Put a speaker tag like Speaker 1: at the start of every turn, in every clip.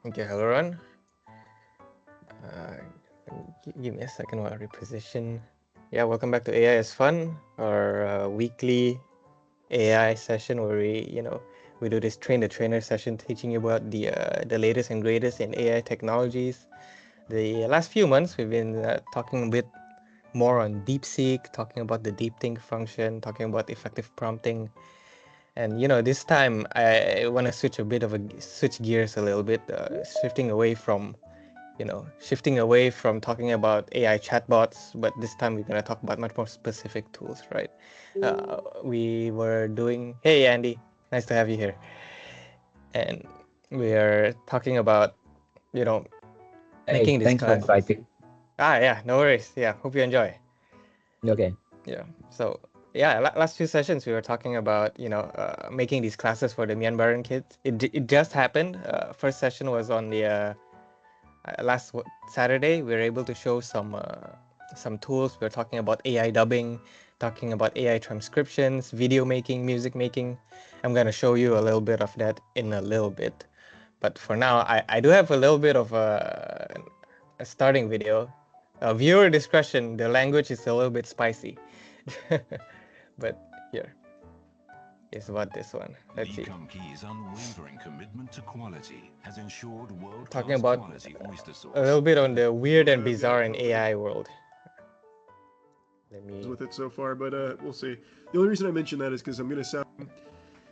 Speaker 1: Okay, hello everyone. Uh, Give me a second while I reposition. Yeah, welcome back to AI is Fun, our weekly AI session where we do this train the trainer session, teaching you about the latest and greatest in AI technologies. The last few months we've been talking a bit more on DeepSeek, talking about the deep think function, talking about effective prompting. And this time I want to switch gears a little bit, shifting away from talking about AI chatbots, but this time we're going to talk about much more specific tools, right? We were doing, hey Andy, nice to have you here. And we are talking about,
Speaker 2: Hey,
Speaker 1: making this
Speaker 2: thanks for
Speaker 1: class.
Speaker 2: inviting.
Speaker 1: Yeah, no worries. Yeah, hope you enjoy.
Speaker 2: Okay.
Speaker 1: Yeah. So yeah, last few sessions we were talking about making these classes for the Myanmaran kids. It just happened. First session was on the last Saturday. We were able to show some tools. We were talking about AI dubbing, talking about AI transcriptions, video making, music making. I'm gonna show you a little bit of that in a little bit. But for now, I do have a little bit of a starting video. Viewer discretion, the language is a little bit spicy. But here is what this one. Let's see.
Speaker 3: Unwavering commitment to quality has ensured
Speaker 1: Talking
Speaker 3: world-class
Speaker 1: about
Speaker 3: quality oyster
Speaker 1: a
Speaker 3: sauce.
Speaker 1: little bit on the weird and bizarre in AI world. Let me.
Speaker 4: With it so far, but we'll see. The only reason I mention that is because I'm going to sound.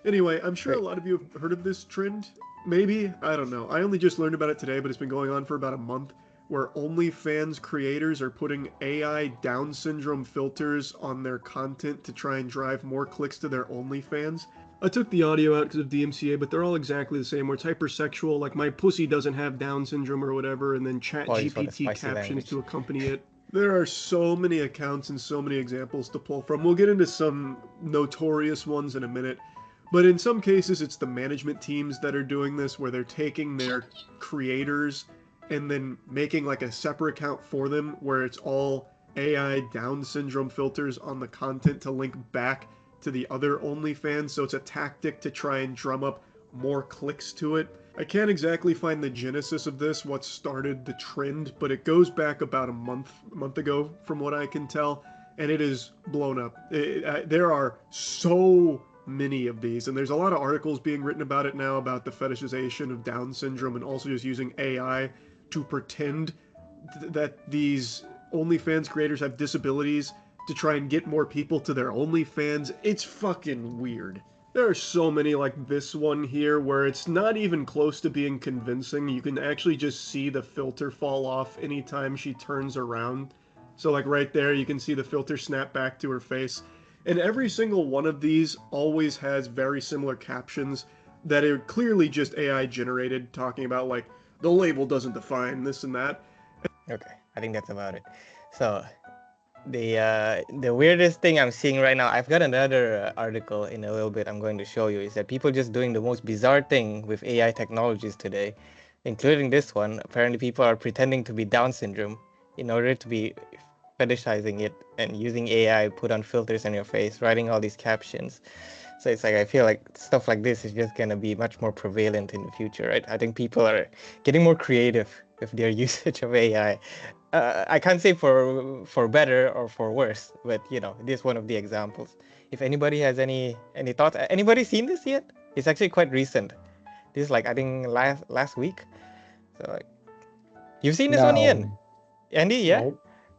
Speaker 4: Anyway, I'm sure a
Speaker 1: Great.
Speaker 4: lot of you have heard of this trend. Maybe. I don't know. I only just learned about it today, but it's been going on for about a month where OnlyFans creators are putting AI Down syndrome filters on their content to try and drive more clicks to their OnlyFans. I took the audio out because of DMCA, but they're all exactly the same. Where it's hypersexual, like my pussy doesn't have Down syndrome or whatever, and then Chat
Speaker 1: Apologies for the
Speaker 4: GPT
Speaker 1: spicy
Speaker 4: captions
Speaker 1: language.
Speaker 4: to accompany it. There are so many accounts and so many examples to pull from. We'll get into some notorious ones in a minute. But in some cases, it's the management teams that are doing this, where they're taking their creators and then making like a separate account for them, where it's all AI Down syndrome filters on the content to link back to the other OnlyFans. So it's a tactic to try and drum up more clicks to it. I can't exactly find the genesis of this, what started the trend, but it goes back about a month ago, from what I can tell, and it is blown up. There are so many of these, and there's a lot of articles being written about it now about the fetishization of Down syndrome and also just using AI to pretend that these OnlyFans creators have disabilities to try and get more people to their OnlyFans. It's fucking weird. There are so many like this one here where it's not even close to being convincing. You can actually just see the filter fall off anytime she turns around. So like right there, you can see the filter snap back to her face. And every single one of these always has very similar captions that are clearly just AI generated, talking about like the label doesn't define this and that.
Speaker 1: Okay, I think that's about it. So the weirdest thing I'm seeing right now, I've got another article in a little bit I'm going to show you, is that people just doing the most bizarre thing with AI technologies today, including this one. Apparently people are pretending to be Down syndrome in order to be fetishizing it and using AI put on filters on your face, writing all these captions. So it's like I feel like stuff like this is just gonna be much more prevalent in the future, right? I think people are getting more creative with their usage of AI. I can't say for better or for worse, but this is one of the examples. If anybody has any thoughts, anybody seen this yet? It's actually quite recent. This is like I think last week. So like, you've seen this one, Ian?
Speaker 2: No,
Speaker 1: Andy, yeah?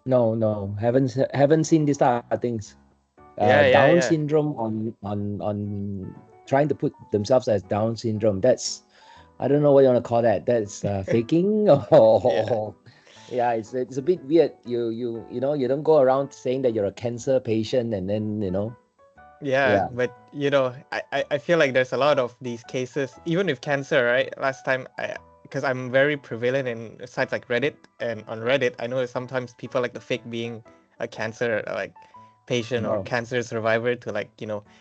Speaker 2: no, no. Haven't seen these type of things.
Speaker 1: Yeah, yeah,
Speaker 2: Down
Speaker 1: yeah.
Speaker 2: syndrome on trying to put themselves as Down syndrome. That's I don't know what you want to call that. That's faking
Speaker 1: Yeah.
Speaker 2: or yeah, it's a bit weird. You don't go around saying that you're a cancer patient and then
Speaker 1: Yeah,
Speaker 2: yeah.
Speaker 1: but I feel like there's a lot of these cases, even with cancer, right? Last time because I'm very prevalent in sites like Reddit, and on Reddit, I know sometimes people like to fake being a cancer like patient or
Speaker 2: Oh,
Speaker 1: cancer survivor to like,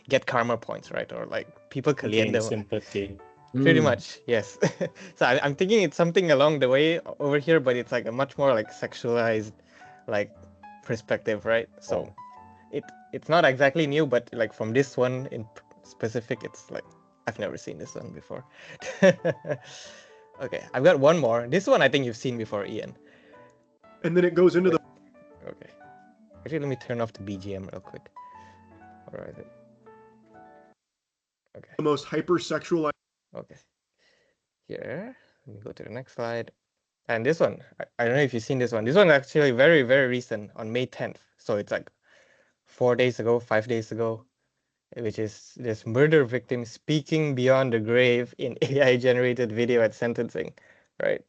Speaker 1: get karma points, right? Or like people kalian
Speaker 5: Gain
Speaker 1: them.
Speaker 5: sympathy.
Speaker 1: Pretty
Speaker 2: mm,
Speaker 1: much, yes. So I'm thinking it's something along the way over here, but it's like a much more like sexualized like perspective, right? So
Speaker 2: oh,
Speaker 1: it's not exactly new, but like from this one in specific, it's like I've never seen this one before. Okay, I've got one more. This one I think you've seen before, Ian.
Speaker 4: And then it goes into the
Speaker 1: Okay. Actually, let me turn off the BGM real quick. All right. Okay.
Speaker 4: most hypersexual.
Speaker 1: Okay. Here, let me go to the next slide. And this one, I don't know if you've seen this one. This one actually very, very recent on May 10th. So it's like 4 days ago, 5 days ago, which is this murder victim speaking beyond the grave in AI generated video at sentencing, right?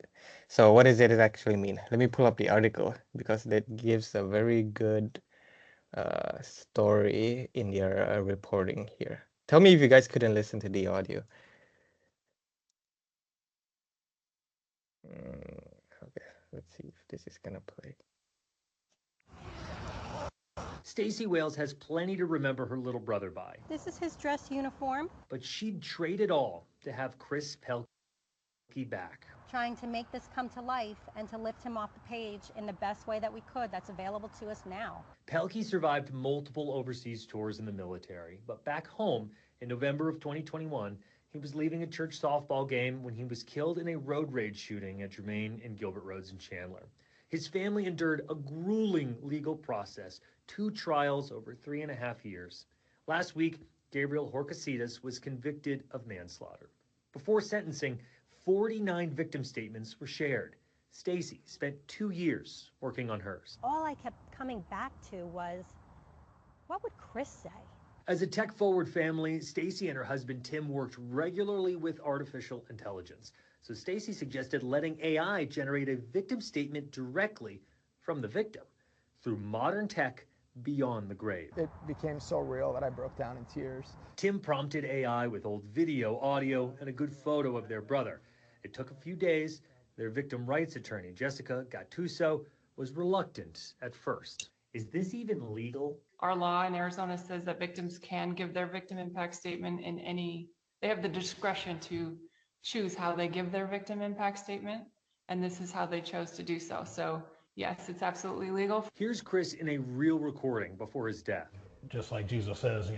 Speaker 1: So what does it actually mean? Let me pull up the article because that gives a very good story in their reporting here. Tell me if you guys couldn't listen to the audio. Okay, let's see if this is gonna play.
Speaker 5: Stacey Wales has plenty to remember her little brother by.
Speaker 6: This is his dress uniform.
Speaker 5: But she'd trade it all to have Chris Pelkey back.
Speaker 6: Trying to make this come to life and to lift him off the page in the best way that we could that's available to us now.
Speaker 5: Pelkey survived multiple overseas tours in the military, but back home in November of 2021, he was leaving a church softball game when he was killed in a road rage shooting at Germain and Gilbert Roads in Chandler. His family endured a grueling legal process, 2 trials over 3.5 years. Last week, Gabriel Horcasitas was convicted of manslaughter. Before sentencing, 49 victim statements were shared. Stacey spent 2 years working on hers.
Speaker 6: All I kept coming back to was, what would Chris say?
Speaker 5: As a tech-forward family, Stacey and her husband Tim worked regularly with artificial intelligence. So Stacey suggested letting AI generate a victim statement directly from the victim through modern tech beyond the grave.
Speaker 7: It became so real that I broke down in tears.
Speaker 5: Tim prompted AI with old video, audio, and a good photo of their brother. It took a few days. Their victim rights attorney, Jessica Gattuso, was reluctant at first. Is this even legal?
Speaker 8: Our law in Arizona says that victims can give their victim impact statement they have the discretion to choose how they give their victim impact statement, and this is how they chose to do so. So yes, it's absolutely legal.
Speaker 5: Here's Chris in a real recording before his death.
Speaker 9: Just like Jesus says,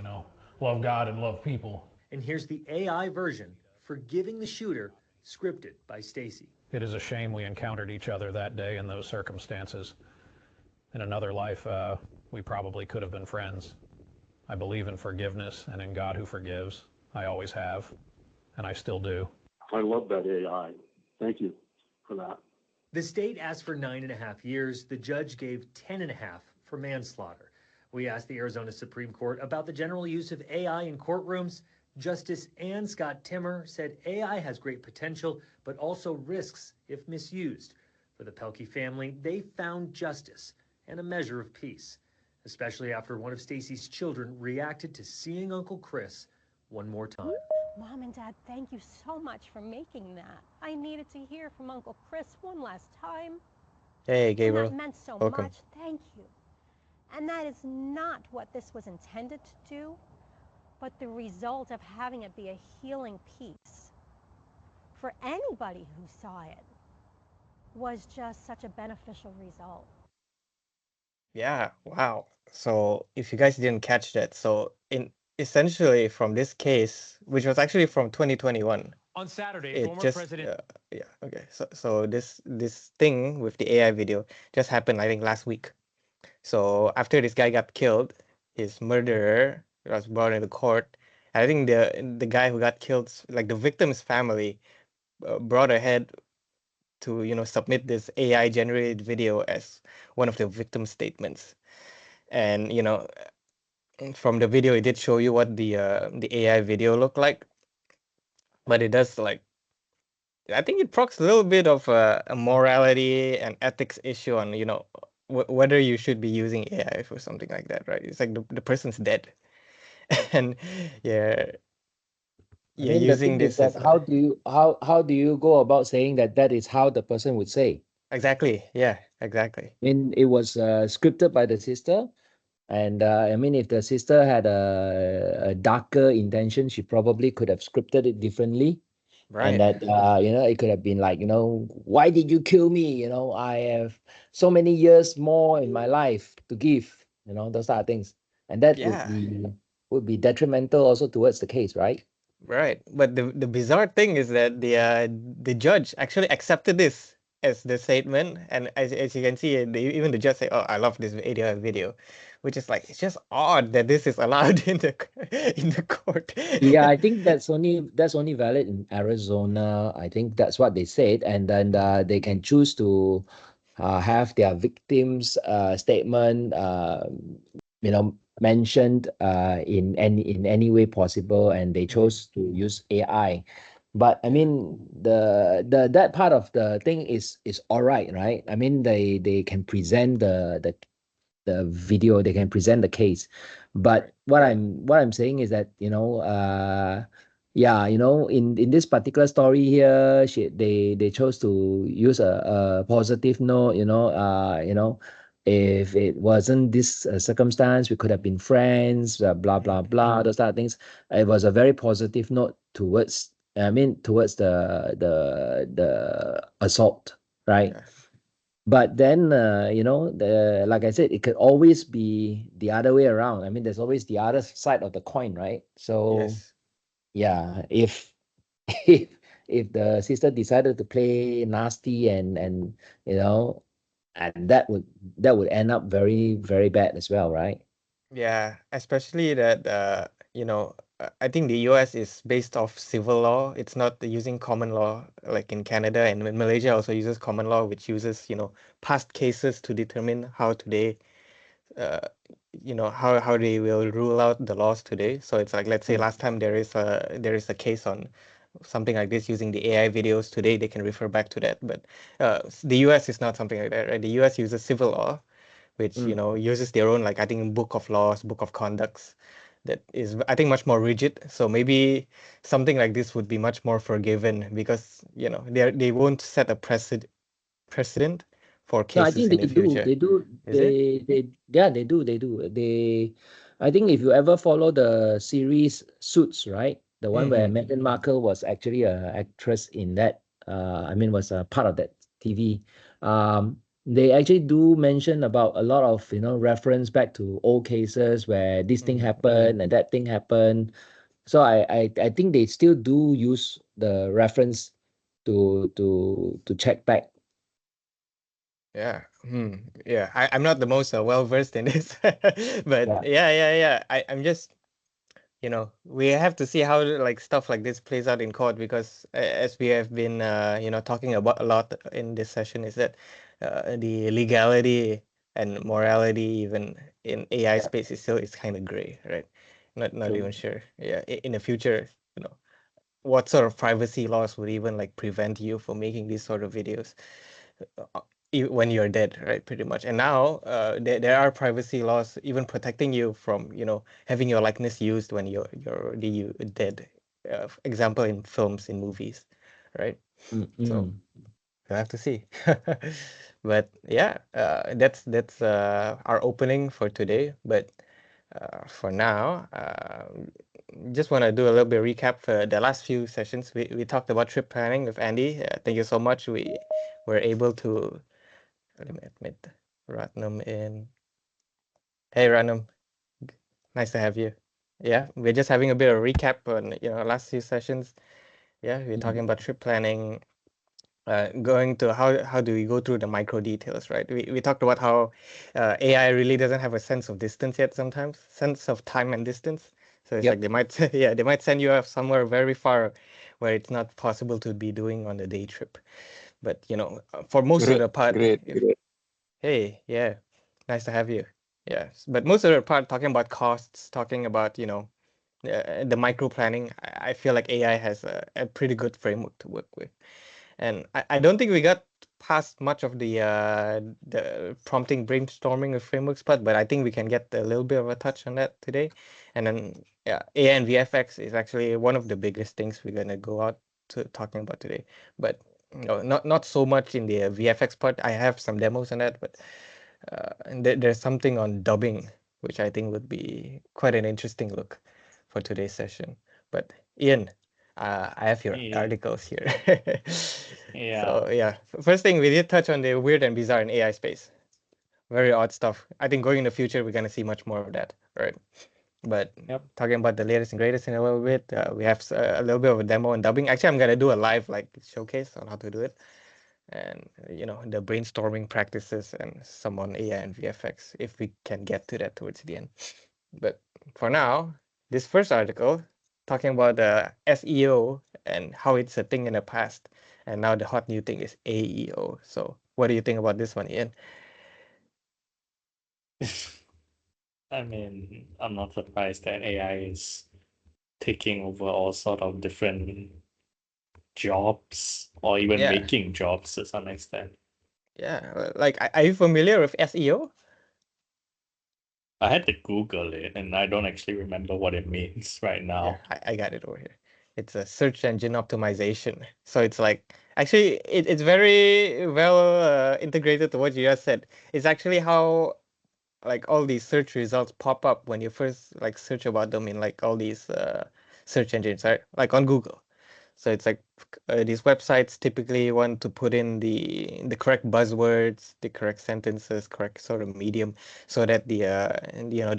Speaker 9: love God and love people.
Speaker 5: And here's the AI version forgiving the shooter, scripted by Stacey.
Speaker 9: It is a shame we encountered each other that day in those circumstances. In another life, we probably could have been friends. I believe in forgiveness and in God who forgives. I always have, and I still do.
Speaker 10: I love that AI. Thank you for that.
Speaker 5: The state asked for 9.5 years. The judge gave 10.5 for manslaughter. We asked the Arizona Supreme Court about the general use of AI in courtrooms. Justice Ann Scott Timmer said AI has great potential, but also risks if misused. For the Pelkey family, they found justice and a measure of peace, especially after one of Stacey's children reacted to seeing Uncle Chris one more time.
Speaker 6: Mom and Dad, thank you so much for making that. I needed to hear from Uncle Chris one last time.
Speaker 1: Hey, Gabriel.
Speaker 6: And that meant so
Speaker 1: Welcome.
Speaker 6: much. Thank you. And that is not what this was intended to do, but the result of having it be a healing piece for anybody who saw it was just such a beneficial result.
Speaker 1: Yeah, wow. So if you guys didn't catch that, so essentially from this case, which was actually from 2021.
Speaker 11: On Saturday,
Speaker 1: it
Speaker 11: former
Speaker 1: just,
Speaker 11: President.
Speaker 1: Yeah, okay. So this thing with the AI video just happened, I think, last week. So after this guy got killed, his murderer was brought into court. I think the guy who got killed, like the victim's family, brought ahead to submit this AI generated video as one of the victim statements. And from the video, it did show you what the AI video looked like, but it does, like, I think it procs a little bit of a morality and ethics issue on whether you should be using AI for something like that, right? It's like the person's dead, and yeah,
Speaker 2: I mean,
Speaker 1: using
Speaker 2: the thing is
Speaker 1: this
Speaker 2: that
Speaker 1: as
Speaker 2: how do you go about saying that is how the person would say?
Speaker 1: exactly, yeah, exactly.
Speaker 2: I mean, it was scripted by the sister, and I mean, if the sister had a darker intention, she probably could have scripted it differently.
Speaker 1: Right.
Speaker 2: And that it could have been like, why did you kill me? I have so many years more in my life to give. Those type of things, and that
Speaker 1: Yeah.
Speaker 2: would be detrimental also towards the case, right?
Speaker 1: Right. But the bizarre thing is that the judge actually accepted this as the statement, and as you can see, even the judge say, "Oh, I love this video," which is like it's just odd that this is allowed in the in the court.
Speaker 2: Yeah, I think that's only valid in Arizona. I think that's what they said, and then they can choose to have their victims' statement, mentioned in any way possible, and they chose to use AI. But I mean, the that part of the thing is all right, right? I mean, they can present the video, they can present the case. But what I'm saying is that, yeah, in this particular story here, they chose to use a positive note, if it wasn't this circumstance, we could have been friends, blah blah blah, those type of things. It was a very positive note towards the assault, right?
Speaker 1: Yes.
Speaker 2: But then, like I said, it could always be the other way around. I mean, there's always the other side of the coin, right? So,
Speaker 1: Yes.
Speaker 2: yeah, if if if the sister decided to play nasty and you know, and that would end up very, very bad as well, right?
Speaker 1: Yeah, especially that I think the US is based off civil law. It's not using common law like in Canada, and Malaysia also uses common law, which uses, past cases to determine how today uh, how they will rule out the laws today. So it's like, let's say last time there is a case on something like this using the AI videos. Today they can refer back to that, but the US is not something like that, right? The US uses civil law, which uses their own, like, I think, book of laws, book of conducts, that is, I think, much more rigid. So maybe something like this would be much more forgiven, because they won't set a precedent for
Speaker 2: No, I
Speaker 1: cases
Speaker 2: think
Speaker 1: in the
Speaker 2: they do.
Speaker 1: future.
Speaker 2: They do.
Speaker 1: Is it?
Speaker 2: Yeah, they do. They do. I think if you ever follow the series Suits, right? The one where
Speaker 1: Mm-hmm.
Speaker 2: Meghan Markle was actually a actress in that, I mean, was a part of that TV. They actually do mention about a lot of, reference back to old cases where this thing
Speaker 1: Mm-hmm.
Speaker 2: happened and that thing happened. So I think they still do use the reference to check back.
Speaker 1: Yeah. Yeah. I'm not the most well versed in this, but
Speaker 2: Yeah.
Speaker 1: yeah. I'm just, we have to see how, like, stuff like this plays out in court, because as we have been talking about a lot in this session, is that the legality and morality even in AI
Speaker 2: Yeah.
Speaker 1: space is kind of gray, right? Not
Speaker 2: True.
Speaker 1: even sure. Yeah, in the future, what sort of privacy laws would even, like, prevent you from making these sort of videos uh, when you're dead, right? Pretty much. And now there are privacy laws even protecting you from, having your likeness used when you're already dead. Example, in films, in movies, right? So
Speaker 2: Mm-mm.
Speaker 1: we'll have to see. But yeah, that's our opening for today. But for now, just want to do a little bit of recap for the last few sessions. We talked about trip planning with Andy. Thank you so much. We were able to, let me admit Ratnam in. Hey Ratnam, nice to have you. Yeah, we're just having a bit of recap on last few sessions. Yeah, we're talking about trip planning, going to how do we go through the micro details, right? We talked about how AI really doesn't have a sense of distance yet, sometimes sense of time and distance. So it's like
Speaker 2: Yep.
Speaker 1: they might yeah, they might send you off somewhere very far where it's not possible to be doing on the day trip. But for most of
Speaker 11: Great,
Speaker 1: the part,
Speaker 11: great.
Speaker 1: hey, yeah, nice to have you. Yeah, but most of the part talking about costs, talking about the micro planning, I feel like AI has a pretty good framework to work with. And I don't think we got past much of the prompting brainstorming of frameworks part, but I think we can get a little bit of a touch on that today. And then yeah, AI and VFX is actually one of the biggest things we're gonna go out to talking about today. But not so much in the VFX part. I have some demos on that, but and there's something on dubbing, which I think would be quite an interesting look for today's session. But Ian, I have your
Speaker 5: Yeah.
Speaker 1: articles here.
Speaker 5: Yeah.
Speaker 1: So yeah, first thing, we did touch on the weird and bizarre in AI space. Very odd stuff. I think going in the future, we're gonna see much more of that, right? But
Speaker 11: Yep.
Speaker 1: talking about the latest and greatest in a little bit, we have a little bit of a demo and dubbing. Actually, I'm gonna do a live like showcase on how to do it, and the brainstorming practices and some on AI and VFX if we can get to that towards the end. But for now, this first article talking about the SEO and how it's a thing in the past, and now the hot new thing is AEO. So what do you think about this one, Ian?
Speaker 11: I mean, I'm not surprised that AI is taking over all sort of different jobs or even
Speaker 1: Yeah.
Speaker 11: making jobs to some extent.
Speaker 1: Yeah, like are you familiar with SEO?
Speaker 11: I had to Google it and I don't actually remember what it means right
Speaker 1: Here,
Speaker 11: now.
Speaker 1: I got it over here. It's a search engine optimization. So it's like actually it's very well integrated to what you just said. It's actually how like all these search results pop up when you first like search about them in like all these search engines, right? Like on Google. So it's like these websites typically want to put in the correct buzzwords, the correct sentences, correct sort of medium, so that the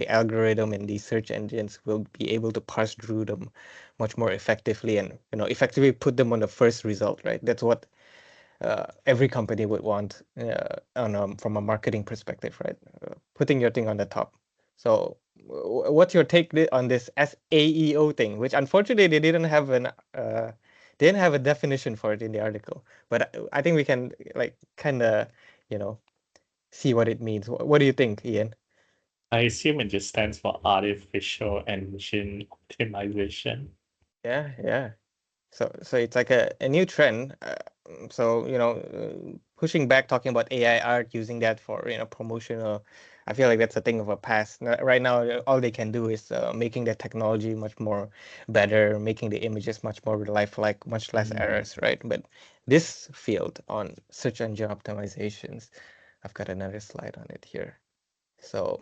Speaker 1: algorithm and the search engines will be able to parse through them much more effectively and effectively put them on the first result, right? That's what every company would want from a marketing perspective, right? Putting your thing on the top. So, what's your take on this SAEO thing? Which unfortunately they didn't have a definition for it in the article, but I think we can like kind of see what it means. What do you think, Ian?
Speaker 11: I assume it just stands for artificial engine optimization.
Speaker 1: Yeah. So it's like a new trend. So pushing back, talking about AI art, using that for promotional. I feel like that's a thing of a past. Right now, all they can do is making the technology much more better, making the images much more lifelike, much less errors, right? But this field on search engine optimizations, I've got another slide on it here. So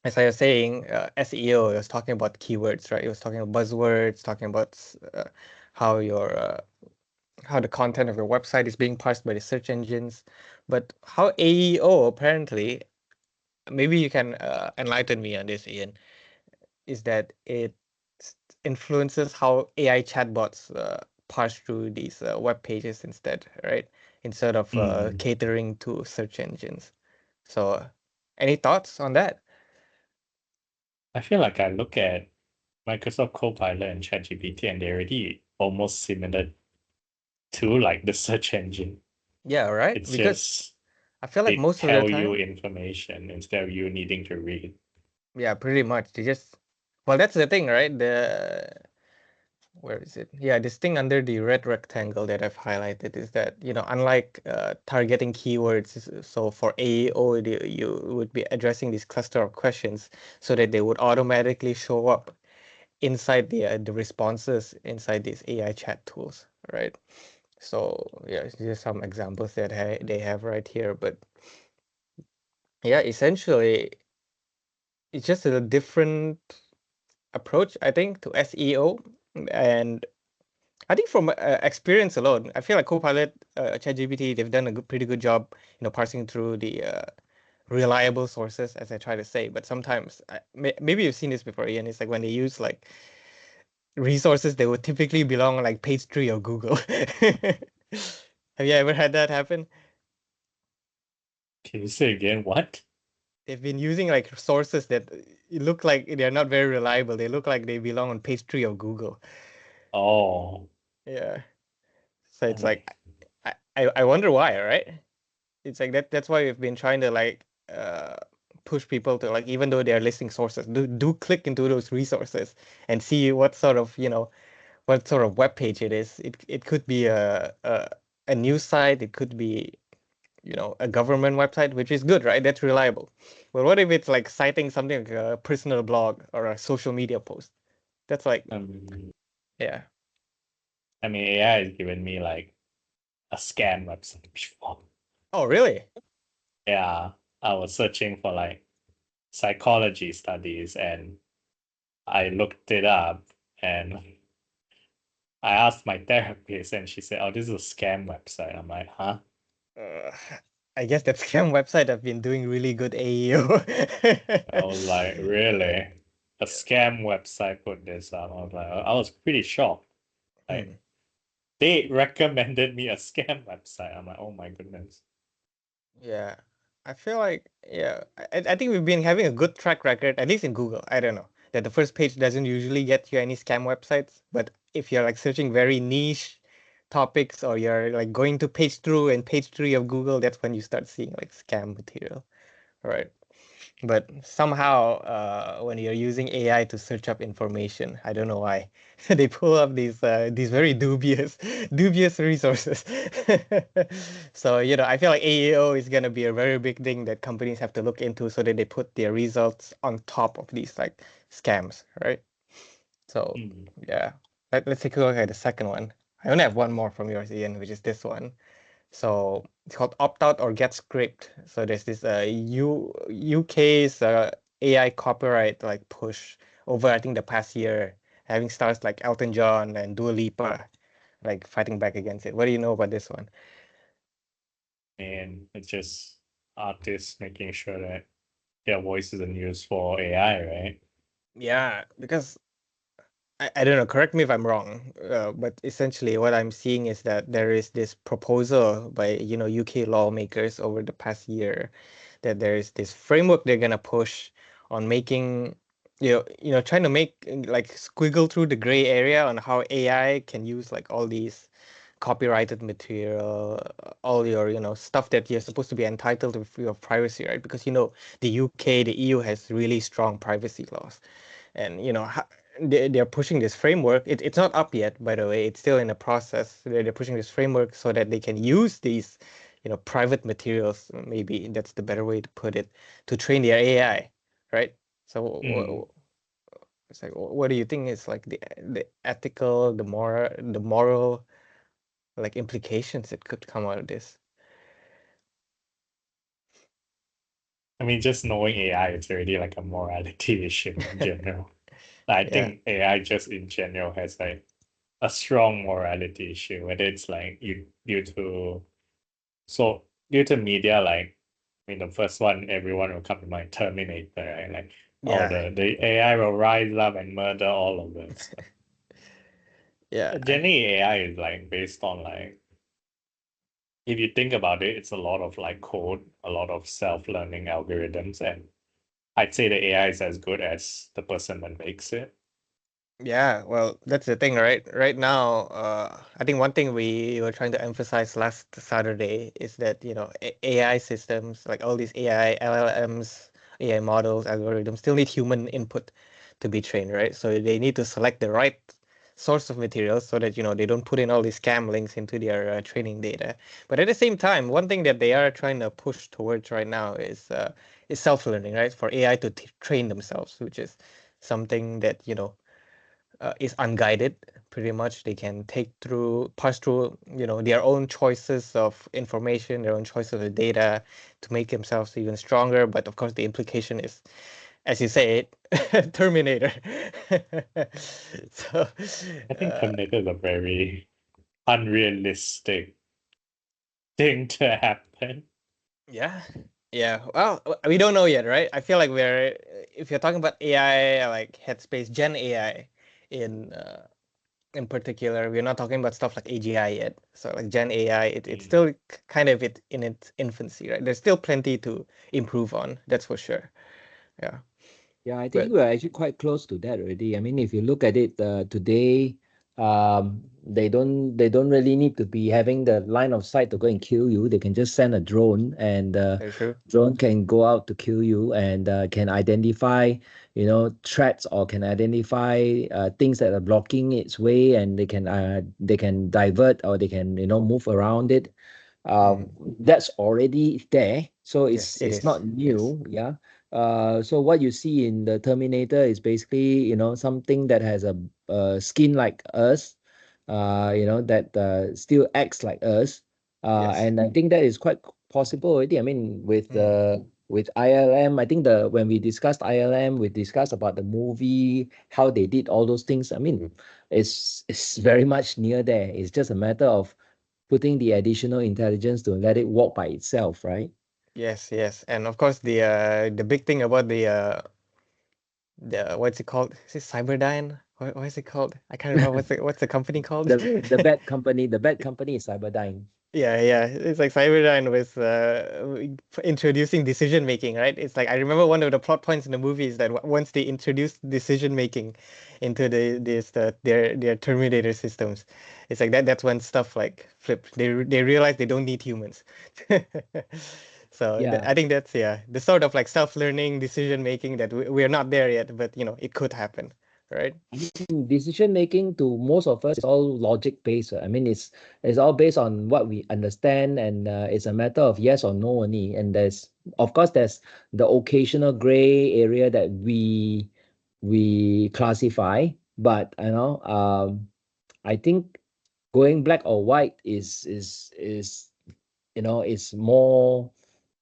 Speaker 1: as I was saying, SEO, it was talking about keywords, right? It was talking about buzzwords, talking about how how the content of your website is being parsed by the search engines. But how AEO apparently, maybe you can enlighten me on this, Ian, is that it influences how AI chatbots parse through these web pages instead, right? Instead of catering to search engines. So, any thoughts on that?
Speaker 11: I feel like I look at Microsoft Copilot and ChatGPT and they're already almost similar to like the search engine.
Speaker 1: Yeah, right?
Speaker 11: It's
Speaker 1: Because
Speaker 11: just
Speaker 1: I feel like
Speaker 11: they
Speaker 1: most of the
Speaker 11: tell you
Speaker 1: time,
Speaker 11: information instead of you needing to read.
Speaker 1: yeah, pretty much. Well, that's the thing, right? Where is it? Yeah, this thing under the red rectangle that I've highlighted is that, unlike targeting keywords, so for AEO, you would be addressing this cluster of questions so that they would automatically show up inside the responses inside these AI chat tools, right? So yeah, just some examples that they have right here, but yeah, essentially it's just a different approach, I think, to SEO. And I think from experience alone, I feel like Copilot, ChatGPT, they've done a pretty good job, parsing through the reliable sources, as I try to say. But sometimes, maybe you've seen this before, Ian. It's like when they use like resources that would typically belong on like page 3 of Google. Have you ever had that happen?
Speaker 11: Can you say again what?
Speaker 1: They've been using like sources that look like they're not very reliable. They look like they belong on page 3 of Google.
Speaker 11: Oh,
Speaker 1: Yeah. So it's like I wonder why, right? It's like that's why we've been trying to like push people to like, even though they're listing sources, do click into those resources and see what sort of web page it is. It could be a news site, it could be a government website, which is good, right? That's reliable. But what if it's like citing something like a personal blog or a social media post? That's like yeah.
Speaker 11: I mean, AI has given me like a scam website before.
Speaker 1: Oh, really?
Speaker 11: Yeah, I was searching for like psychology studies and I looked it up and I asked my therapist and she said, "Oh, this is a scam website." I'm like, huh?
Speaker 1: Uh, I guess that scam website have been doing really good AEO.
Speaker 11: I was like, really? a scam website put this up. I was pretty shocked. Like they recommended me a scam website. I'm like, oh my goodness.
Speaker 1: Yeah, I feel like I think we've been having a good track record, at least in Google. I don't know that the first page doesn't usually get you any scam websites, but if you're like searching very niche topics or you're like going to page two and page three of Google, that's when you start seeing like scam material, right? But somehow, when you're using AI to search up information, I don't know why, they pull up these very dubious resources. So, I feel like AEO is gonna be a very big thing that companies have to look into so that they put their results on top of these like scams, right? So yeah, let's take a look at the second one. I only have one more from yours, Ian, which is this one. So it's called opt out or get scraped. So there's this UK's AI copyright like push over I think the past year, having stars like Elton John and Dua Lipa like fighting back against it. What do you know about this one?
Speaker 11: And it's just artists making sure that their voice isn't used for AI, right?
Speaker 1: Yeah, because I don't know, correct me if I'm wrong, but essentially what I'm seeing is that there is this proposal by, UK lawmakers over the past year that there is this framework they're gonna push on making, trying to make like squiggle through the gray area on how AI can use like all these copyrighted material, all your, stuff that you're supposed to be entitled to for your privacy, right? Because, the UK, the EU has really strong privacy laws. And they're pushing this framework. It's not up yet, by the way. It's still in the process. They're pushing this framework so that they can use these, private materials. Maybe that's the better way to put it, to train their AI, right? So it's like, what do you think is like the ethical, the moral, like implications that could come out of this?
Speaker 11: I mean, just knowing AI, it's already like a morality issue in general. I
Speaker 1: Yeah.
Speaker 11: think AI just in general has like a strong morality issue, whether it's like due to media, like I mean the first one everyone will come to mind, Terminator, right? Like
Speaker 1: Yeah.
Speaker 11: the AI will rise up and murder all of us.
Speaker 1: Yeah.
Speaker 11: Generally, AI is like based on like if you think about it, it's a lot of like code, a lot of self-learning algorithms, and I'd say the AI is as good as the person that makes it.
Speaker 1: Yeah, well, that's the thing, right? Right now, I think one thing we were trying to emphasize last Saturday is that, AI systems, like all these AI, LLMs, AI models, algorithms, still need human input to be trained, right? So they need to select the right source of materials so that, they don't put in all these scam links into their training data. But at the same time, one thing that they are trying to push towards right now is self-learning, right? For AI to train themselves, which is something that, is unguided. Pretty much they can pass through their own choices of information, their own choices of data to make themselves even stronger. But of course the implication is, as you say it, Terminator. So
Speaker 11: I think Terminator is a very unrealistic thing to happen.
Speaker 1: yeah, well, we don't know yet, right? I feel like if you're talking about AI like Headspace Gen AI in particular, we're not talking about stuff like AGI yet. So like Gen AI, it's still kind of in its infancy, right? There's still plenty to improve on, that's for sure. Yeah.
Speaker 2: Yeah, I
Speaker 1: But
Speaker 2: think we're actually quite close to that already. I mean, if you look at it today, they don't really need to be having the line of sight to go and kill you. They can just send a drone, and
Speaker 1: very true.
Speaker 2: drone can go out to kill you and can identify, threats, or can identify things that are blocking its way, and they can divert, or they can move around it. That's already there, so
Speaker 1: Yes,
Speaker 2: it's
Speaker 1: it
Speaker 2: it's
Speaker 1: is.
Speaker 2: not
Speaker 1: Yes.
Speaker 2: new. Yeah. So what you see in the Terminator is basically, something that has a skin like us, that still acts like us.
Speaker 1: Yes.
Speaker 2: And I think that is quite possible already. I mean, with ILM, I think when we discussed ILM, we discussed about the movie, how they did all those things. I mean, it's very much near there. It's just a matter of putting the additional intelligence to let it walk by itself, right?
Speaker 1: Yes, yes. And of course the big thing about what's it called? Is it Cyberdyne? What is it called? I can't remember what's the company called.
Speaker 2: The bad company. The bad company is Cyberdyne.
Speaker 1: Yeah, it's like Cyberdyne was introducing decision making, right? It's like I remember one of the plot points in the movie is that once they introduced decision making into their Terminator systems, it's like that's when stuff like flipped. They realize they don't need humans. So
Speaker 2: Yeah.
Speaker 1: I think that's the sort of like self-learning decision making that we're not there yet, but it could happen, right?
Speaker 2: I mean, decision making to most of us is all logic based. I mean, it's all based on what we understand, and it's a matter of yes or no only. And of course, there's the occasional gray area that we classify, but I think going black or white is is more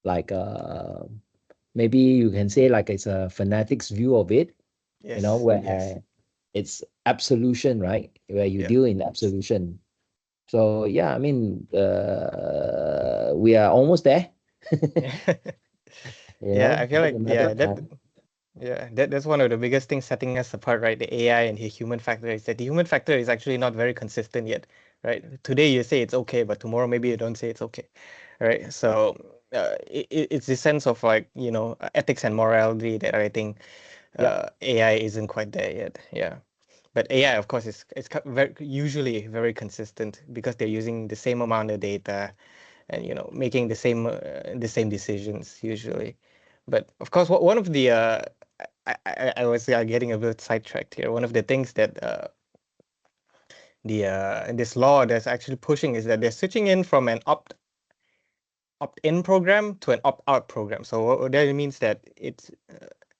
Speaker 2: like maybe you can say like it's a fanatics view of it,
Speaker 1: Yes.
Speaker 2: where it's absolution, right? Where you
Speaker 1: Yeah.
Speaker 2: deal in absolution. So yeah, I mean, we are almost there.
Speaker 1: Yeah, I feel
Speaker 2: Just
Speaker 1: like
Speaker 2: a matter of time.
Speaker 1: that's one of the biggest things setting us apart, right? The AI and the human factor is that the human factor is actually not very consistent yet, right? Today you say it's okay, but tomorrow maybe you don't say it's okay, right? So it's the sense of like ethics and morality that I think AI isn't quite there yet. Yeah. But AI, of course, is usually very consistent because they're using the same amount of data, and making the same decisions usually. But of course, one of the I was getting a bit sidetracked here. One of the things that this law that's actually pushing is that they're switching in from an opt-in program to an opt-out program. So what that means that it's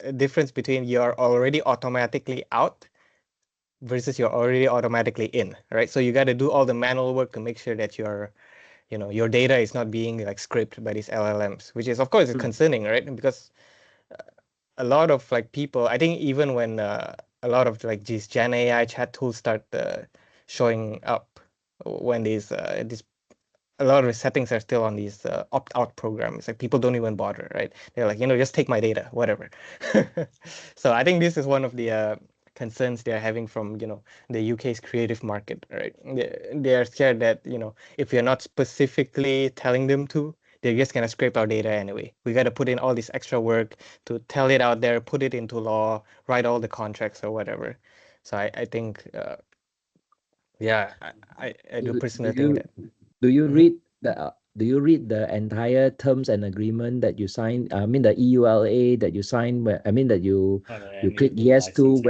Speaker 1: a difference between you're already automatically out versus you're already automatically in, right? So you got to do all the manual work to make sure that your data is not being like scraped by these LLMs, which is of course concerning, right? Because a lot of like people, I think even when a lot of like these Gen AI chat tools start showing up, when these a lot of the settings are still on these opt-out programs. Like people don't even bother, right? They're like, just take my data, whatever. So I think this is one of the concerns they're having from the UK's creative market, right? They are scared that if you're not specifically telling them to, they're just gonna scrape our data anyway. We got to put in all this extra work to tell it out there, put it into law, write all the contracts or whatever. So I think yeah, I do personally think that.
Speaker 2: Do you
Speaker 1: Mhm.
Speaker 2: read the entire terms and agreement that you sign? I mean the EULA that you sign. Where I mean that you click yes to